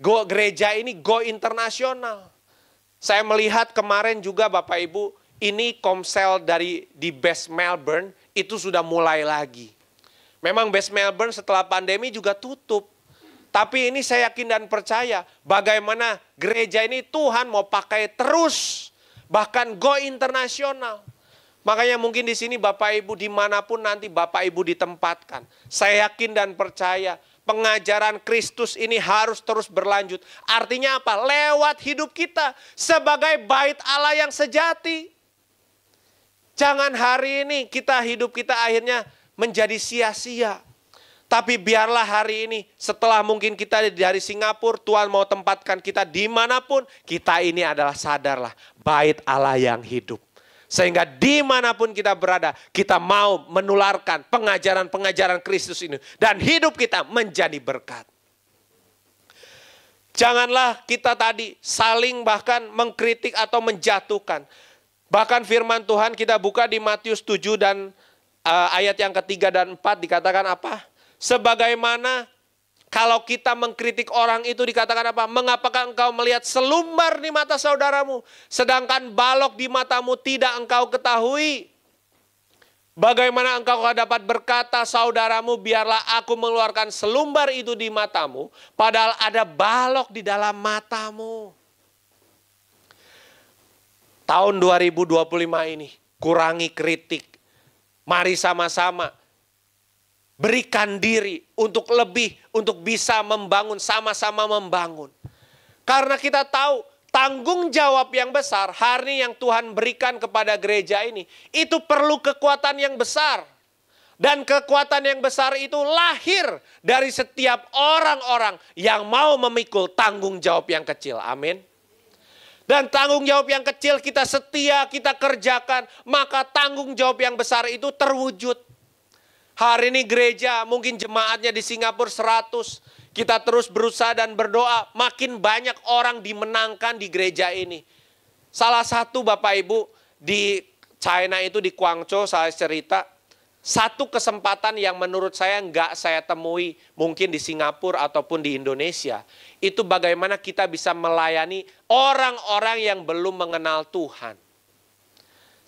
gereja ini go internasional. Saya melihat kemarin juga Bapak Ibu, ini Komsel di base Melbourne itu sudah mulai lagi. Memang base Melbourne setelah pandemi juga tutup. Tapi ini saya yakin dan percaya bagaimana gereja ini Tuhan mau pakai terus. Bahkan go internasional. Makanya mungkin di sini Bapak Ibu dimanapun nanti Bapak Ibu ditempatkan. Saya yakin dan percaya pengajaran Kristus ini harus terus berlanjut. Artinya apa? Lewat hidup kita sebagai bait Allah yang sejati. Jangan hari ini hidup kita akhirnya menjadi sia-sia. Tapi biarlah hari ini setelah mungkin kita dari Singapura, Tuhan mau tempatkan kita dimanapun, kita ini adalah sadarlah bait Allah yang hidup. Sehingga dimanapun kita berada, kita mau menularkan pengajaran-pengajaran Kristus ini. Dan hidup kita menjadi berkat. Janganlah kita tadi saling bahkan mengkritik atau menjatuhkan. Bahkan firman Tuhan kita buka di Matius 7 dan ayat yang ketiga dan 4 dikatakan apa? Sebagaimana kalau kita mengkritik orang itu dikatakan apa? Mengapakah engkau melihat selumbar di mata saudaramu, sedangkan balok di matamu tidak engkau ketahui? Bagaimana engkau dapat berkata saudaramu, biarlah aku mengeluarkan selumbar itu di matamu, padahal ada balok di dalam matamu. Tahun 2025 ini, kurangi kritik. Mari sama-sama berikan diri untuk bisa membangun, sama-sama membangun. Karena kita tahu tanggung jawab yang besar hari yang Tuhan berikan kepada gereja ini, itu perlu kekuatan yang besar. Dan kekuatan yang besar itu lahir dari setiap orang-orang yang mau memikul tanggung jawab yang kecil. Amin. Dan tanggung jawab yang kecil kita setia, kita kerjakan, maka tanggung jawab yang besar itu terwujud. Hari ini gereja, mungkin jemaatnya di Singapura 100. Kita terus berusaha dan berdoa, makin banyak orang dimenangkan di gereja ini. Salah satu Bapak Ibu di China itu di Guangzhou, saya cerita, satu kesempatan yang menurut saya nggak saya temui mungkin di Singapura ataupun di Indonesia. Itu bagaimana kita bisa melayani orang-orang yang belum mengenal Tuhan.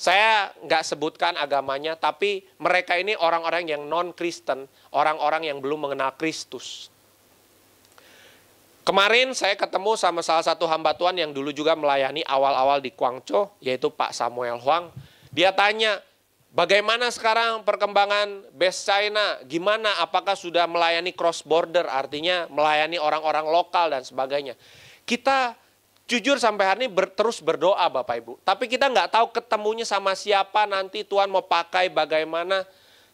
Saya nggak sebutkan agamanya, tapi mereka ini orang-orang yang non-Kristen, orang-orang yang belum mengenal Kristus. Kemarin saya ketemu sama salah satu hamba Tuhan yang dulu juga melayani awal-awal di Guangzhou, yaitu Pak Samuel Huang. Dia tanya, bagaimana sekarang perkembangan Base China? Gimana? Apakah sudah melayani cross border? Artinya melayani orang-orang lokal dan sebagainya. Kita jujur sampai hari ini terus berdoa Bapak Ibu. Tapi kita nggak tahu ketemunya sama siapa nanti Tuhan mau pakai bagaimana.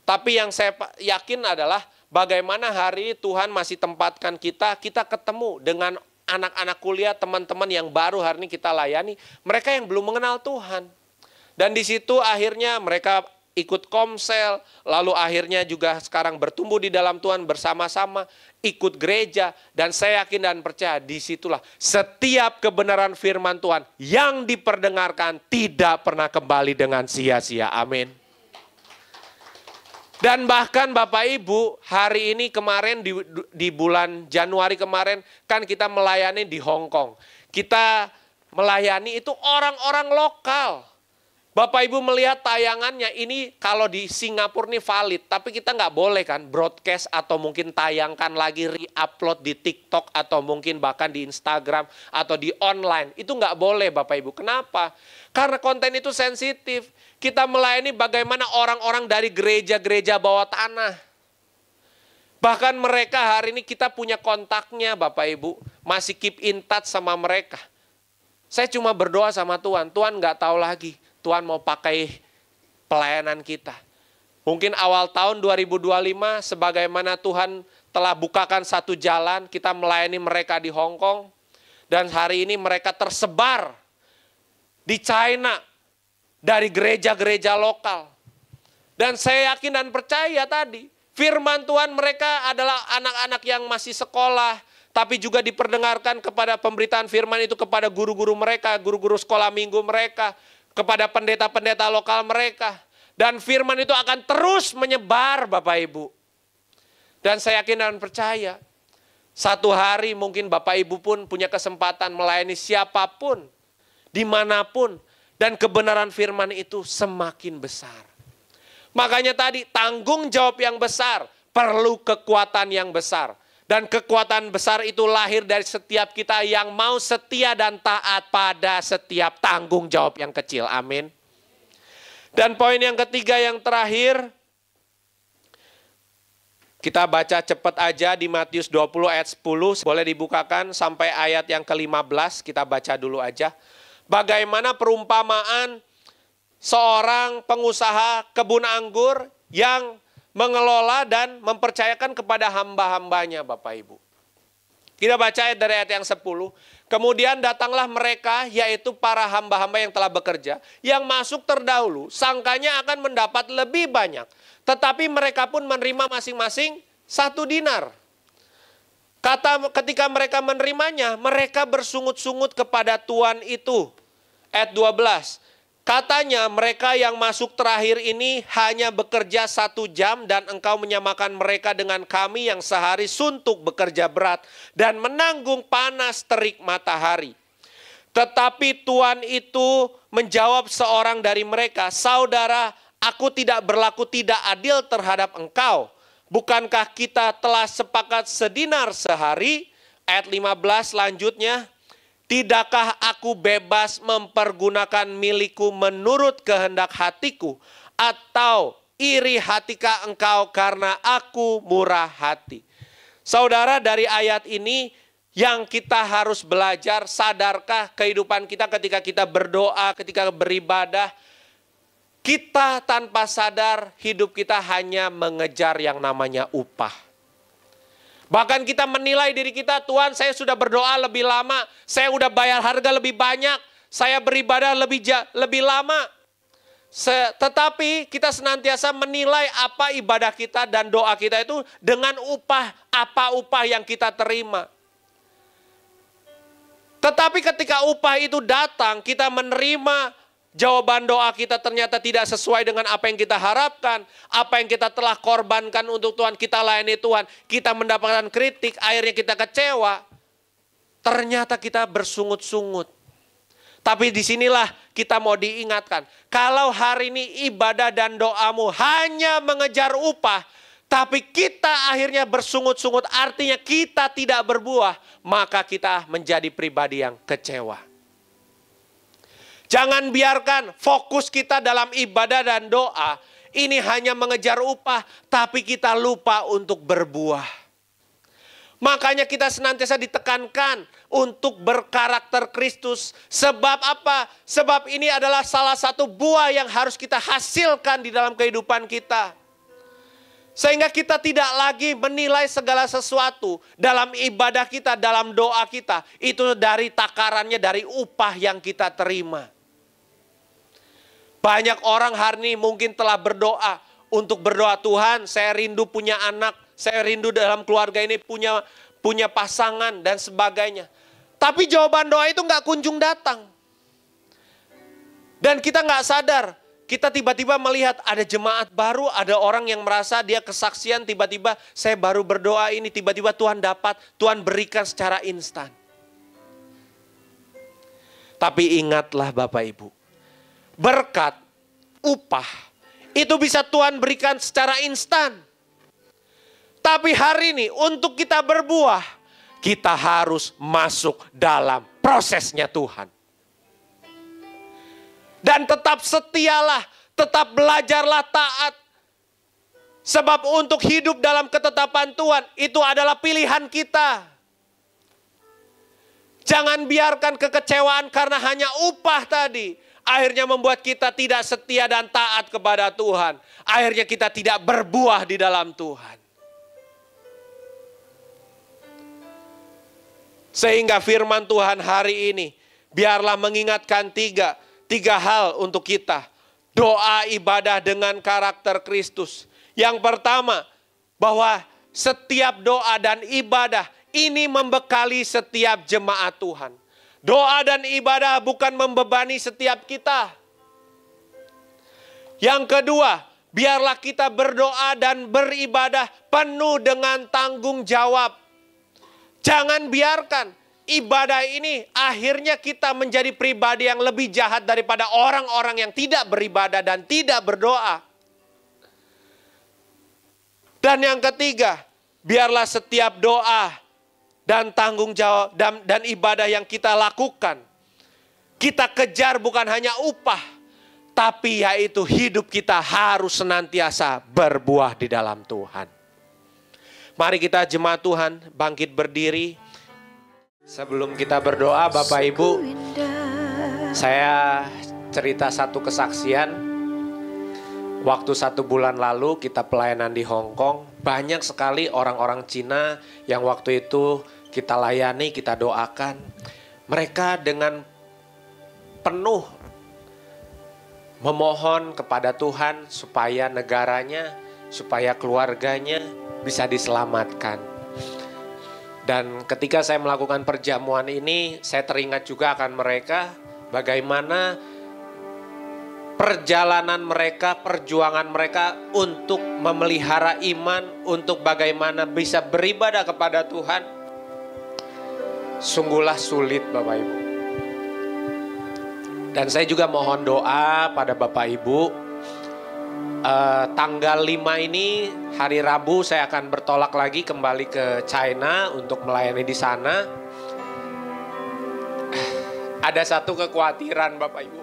Tapi yang saya yakin adalah bagaimana hari ini Tuhan masih tempatkan kita ketemu dengan anak-anak kuliah, teman-teman yang baru hari ini kita layani. Mereka yang belum mengenal Tuhan. Dan di situ akhirnya mereka ikut Komsel, lalu akhirnya juga sekarang bertumbuh di dalam Tuhan bersama-sama, ikut gereja, dan saya yakin dan percaya disitulah setiap kebenaran firman Tuhan yang diperdengarkan tidak pernah kembali dengan sia-sia. Amin. Dan bahkan Bapak Ibu, hari ini kemarin di bulan Januari kemarin kan kita melayani di Hong Kong. Kita melayani itu orang-orang lokal. Bapak Ibu melihat tayangannya, ini kalau di Singapura ini valid, tapi kita nggak boleh kan broadcast atau mungkin tayangkan lagi, re-upload di TikTok atau mungkin bahkan di Instagram atau di online. Itu nggak boleh Bapak Ibu. Kenapa? Karena konten itu sensitif. Kita melayani bagaimana orang-orang dari gereja-gereja bawah tanah. Bahkan mereka hari ini kita punya kontaknya Bapak Ibu, masih keep in touch sama mereka. Saya cuma berdoa sama Tuhan, Tuhan nggak tahu lagi. Tuhan mau pakai pelayanan kita. Mungkin awal tahun 2025 sebagaimana Tuhan telah bukakan satu jalan, kita melayani mereka di Hong Kong. Dan hari ini mereka tersebar di China dari gereja-gereja lokal. Dan saya yakin dan percaya tadi, firman Tuhan mereka adalah anak-anak yang masih sekolah, tapi juga diperdengarkan kepada pemberitaan firman itu kepada guru-guru mereka, guru-guru sekolah minggu mereka, kepada pendeta-pendeta lokal mereka. Dan firman itu akan terus menyebar Bapak Ibu. Dan saya yakin dan percaya, satu hari mungkin Bapak Ibu pun punya kesempatan melayani siapapun, dimanapun, dan kebenaran firman itu semakin besar. Makanya tadi tanggung jawab yang besar, perlu kekuatan yang besar. Dan kekuatan besar itu lahir dari setiap kita yang mau setia dan taat pada setiap tanggung jawab yang kecil. Amin. Dan poin yang ketiga yang terakhir, kita baca cepat aja di Matius 20 ayat 10. Boleh dibukakan sampai ayat yang ke-15, kita baca dulu aja. Bagaimana perumpamaan seorang pengusaha kebun anggur yang mengelola dan mempercayakan kepada hamba-hambanya Bapak Ibu. Kita baca ayat dari ayat yang 10. Kemudian datanglah mereka, yaitu para hamba-hamba yang telah bekerja, yang masuk terdahulu, sangkanya akan mendapat lebih banyak. Tetapi mereka pun menerima masing-masing 1 dinar. Ketika mereka menerimanya, mereka bersungut-sungut kepada tuan itu. Ayat 12. Katanya mereka yang masuk terakhir ini hanya bekerja 1 jam dan engkau menyamakan mereka dengan kami yang sehari suntuk bekerja berat dan menanggung panas terik matahari. Tetapi tuan itu menjawab seorang dari mereka, saudara, aku tidak berlaku tidak adil terhadap engkau. Bukankah kita telah sepakat sedinar sehari? Ayat 15 lanjutnya. Tidakkah aku bebas mempergunakan milikku menurut kehendak hatiku? Atau iri hatikah engkau karena aku murah hati? Saudara, dari ayat ini yang kita harus belajar, sadarkah kehidupan kita ketika kita berdoa, ketika beribadah, kita tanpa sadar hidup kita hanya mengejar yang namanya upah. Bahkan kita menilai diri kita, Tuhan saya sudah berdoa lebih lama, saya sudah bayar harga lebih banyak, saya beribadah lebih lama. Tetapi kita senantiasa menilai apa ibadah kita dan doa kita itu dengan upah, apa upah yang kita terima. Tetapi ketika upah itu datang, kita menerima jawaban doa kita ternyata tidak sesuai dengan apa yang kita harapkan. Apa yang kita telah korbankan untuk Tuhan, kita layani Tuhan. Kita mendapatkan kritik, akhirnya kita kecewa. Ternyata kita bersungut-sungut. Tapi disinilah kita mau diingatkan. Kalau hari ini ibadah dan doamu hanya mengejar upah, tapi kita akhirnya bersungut-sungut, artinya kita tidak berbuah, maka kita menjadi pribadi yang kecewa. Jangan biarkan fokus kita dalam ibadah dan doa ini hanya mengejar upah, tapi kita lupa untuk berbuah. Makanya kita senantiasa ditekankan untuk berkarakter Kristus. Sebab apa? Sebab ini adalah salah satu buah yang harus kita hasilkan di dalam kehidupan kita. Sehingga kita tidak lagi menilai segala sesuatu dalam ibadah kita, dalam doa kita. Itu dari takarannya, dari upah yang kita terima. Banyak orang hari ini mungkin telah berdoa untuk berdoa, Tuhan saya rindu punya anak, saya rindu dalam keluarga ini punya pasangan dan sebagainya. Tapi jawaban doa itu nggak kunjung datang. Dan kita nggak sadar, kita tiba-tiba melihat ada jemaat baru, ada orang yang merasa dia kesaksian, tiba-tiba saya baru berdoa ini, tiba-tiba Tuhan dapat, Tuhan berikan secara instan. Tapi ingatlah Bapak Ibu, berkat upah, itu bisa Tuhan berikan secara instan. Tapi hari ini untuk kita berbuah, kita harus masuk dalam prosesnya Tuhan. Dan tetap setialah, tetap belajarlah taat. Sebab untuk hidup dalam ketetapan Tuhan, itu adalah pilihan kita. Jangan biarkan kekecewaan karena hanya upah tadi akhirnya membuat kita tidak setia dan taat kepada Tuhan. Akhirnya kita tidak berbuah di dalam Tuhan. Sehingga firman Tuhan hari ini biarlah mengingatkan tiga hal untuk kita. Doa ibadah dengan karakter Kristus. Yang pertama, bahwa setiap doa dan ibadah ini membekali setiap jemaat Tuhan. Doa dan ibadah bukan membebani setiap kita. Yang kedua, biarlah kita berdoa dan beribadah penuh dengan tanggung jawab. Jangan biarkan ibadah ini akhirnya kita menjadi pribadi yang lebih jahat daripada orang-orang yang tidak beribadah dan tidak berdoa. Dan yang ketiga, biarlah setiap doa dan tanggung jawab dan ibadah yang kita lakukan, kita kejar bukan hanya upah, tapi yaitu hidup kita harus senantiasa berbuah di dalam Tuhan. Mari kita jemaat Tuhan bangkit berdiri. Sebelum kita berdoa, Bapak Ibu, saya cerita satu kesaksian. Waktu 1 bulan lalu kita pelayanan di Hong Kong, banyak sekali orang-orang Cina yang waktu itu kita layani, kita doakan. Mereka dengan penuh memohon kepada Tuhan supaya negaranya, supaya keluarganya bisa diselamatkan. Dan ketika saya melakukan perjamuan ini, saya teringat juga akan mereka, bagaimana perjalanan mereka, perjuangan mereka untuk memelihara iman, untuk bagaimana bisa beribadah kepada Tuhan. Sungguhlah sulit Bapak Ibu. Dan saya juga mohon doa pada Bapak Ibu. Tanggal 5 ini, hari Rabu saya akan bertolak lagi kembali ke China untuk melayani di sana. Ada satu kekhawatiran Bapak Ibu.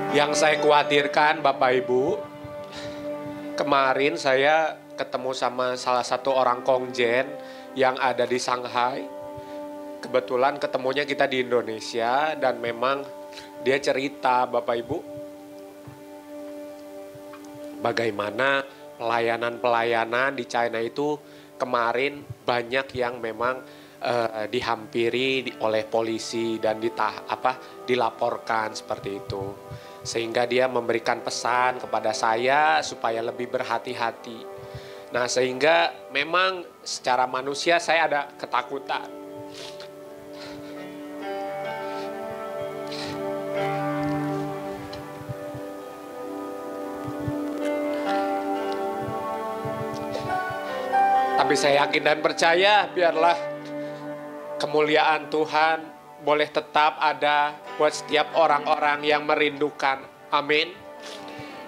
Yang saya khawatirkan Bapak Ibu, kemarin saya ketemu sama salah satu orang Kongjen yang ada di Shanghai. Kebetulan ketemunya kita di Indonesia dan memang dia cerita Bapak Ibu, bagaimana pelayanan-pelayanan di China itu kemarin banyak yang memang dihampiri oleh polisi dan dilaporkan seperti itu. Sehingga dia memberikan pesan kepada saya supaya lebih berhati-hati. Nah, sehingga memang secara manusia saya ada ketakutan. Tapi saya yakin dan percaya biarlah kemuliaan Tuhan boleh tetap ada buat setiap orang-orang yang merindukan. Amin.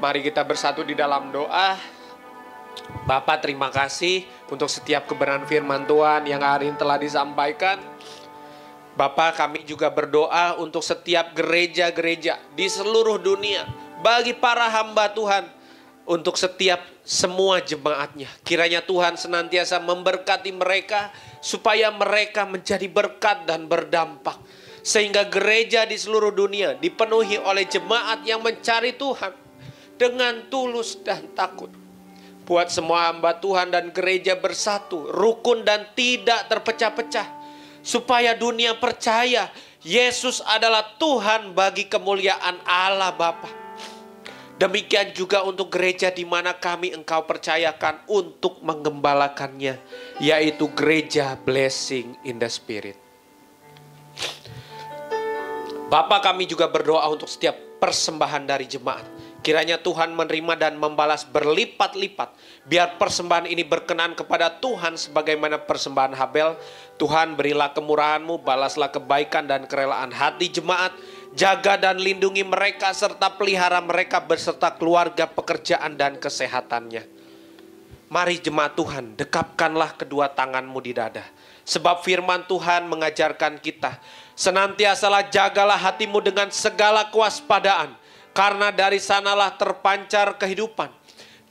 Mari kita bersatu di dalam doa. Bapak, terima kasih untuk setiap kebenaran firman Tuhan yang hari ini telah disampaikan. Bapak, kami juga berdoa untuk setiap gereja-gereja di seluruh dunia. Bagi para hamba Tuhan, untuk setiap semua jemaatnya. Kiranya Tuhan senantiasa memberkati mereka, supaya mereka menjadi berkat dan berdampak. Sehingga gereja di seluruh dunia dipenuhi oleh jemaat yang mencari Tuhan dengan tulus dan takut. Buat semua hamba Tuhan dan gereja bersatu, rukun dan tidak terpecah-pecah. Supaya dunia percaya Yesus adalah Tuhan bagi kemuliaan Allah Bapa. Demikian juga untuk gereja di mana kami Engkau percayakan untuk menggembalakannya, yaitu gereja Blessing in the Spirit. Bapa, kami juga berdoa untuk setiap persembahan dari jemaat. Kiranya Tuhan menerima dan membalas berlipat-lipat. Biar persembahan ini berkenan kepada Tuhan sebagaimana persembahan Habel. Tuhan, berilah kemurahan-Mu, balaslah kebaikan dan kerelaan hati jemaat. Jaga dan lindungi mereka serta pelihara mereka beserta keluarga, pekerjaan dan kesehatannya. Mari jemaat Tuhan, dekapkanlah kedua tangan-Mu di dada. Sebab firman Tuhan mengajarkan kita, senantiasalah jagalah hatimu dengan segala kewaspadaan. Karena dari sanalah terpancar kehidupan.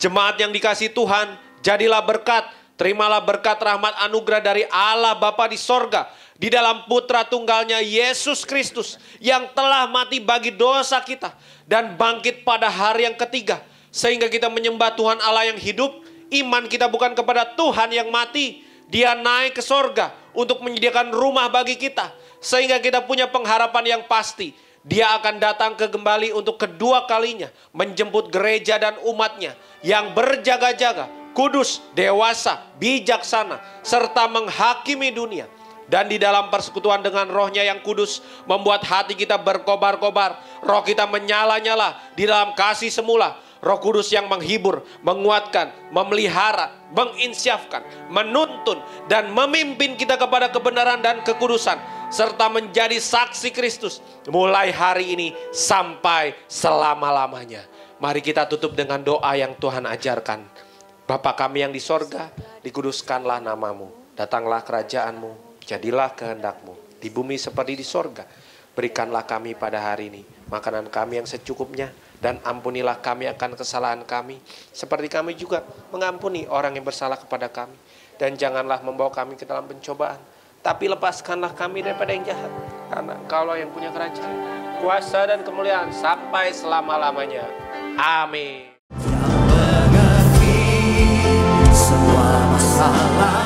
Jemaat yang dikasihi Tuhan, jadilah berkat, terimalah berkat rahmat anugerah dari Allah Bapa di sorga, di dalam Putra Tunggalnya Yesus Kristus, yang telah mati bagi dosa kita, dan bangkit pada hari yang ketiga, sehingga kita menyembah Tuhan Allah yang hidup. Iman kita bukan kepada Tuhan yang mati, Dia naik ke sorga untuk menyediakan rumah bagi kita, sehingga kita punya pengharapan yang pasti. Dia akan datang kembali untuk kedua kalinya, menjemput gereja dan umatnya yang berjaga-jaga, kudus, dewasa, bijaksana, serta menghakimi dunia. Dan di dalam persekutuan dengan rohnya yang kudus, membuat hati kita berkobar-kobar, roh kita menyala-nyala di dalam kasih semula. Roh Kudus yang menghibur, menguatkan, memelihara, menginsyafkan, menuntun, dan memimpin kita kepada kebenaran dan kekudusan, serta menjadi saksi Kristus mulai hari ini sampai selama-lamanya. Mari kita tutup dengan doa yang Tuhan ajarkan. Bapa kami yang di sorga, dikuduskanlah namamu, datanglah kerajaan-Mu, jadilah kehendak-Mu di bumi seperti di sorga. Berikanlah kami pada hari ini makanan kami yang secukupnya, dan ampunilah kami akan kesalahan kami, seperti kami juga mengampuni orang yang bersalah kepada kami. Dan janganlah membawa kami ke dalam pencobaan, tapi lepaskanlah kami daripada yang jahat. Karena Engkaulah yang punya kerajaan, kuasa dan kemuliaan sampai selama-lamanya. Amin. Yang mengerti semua masalah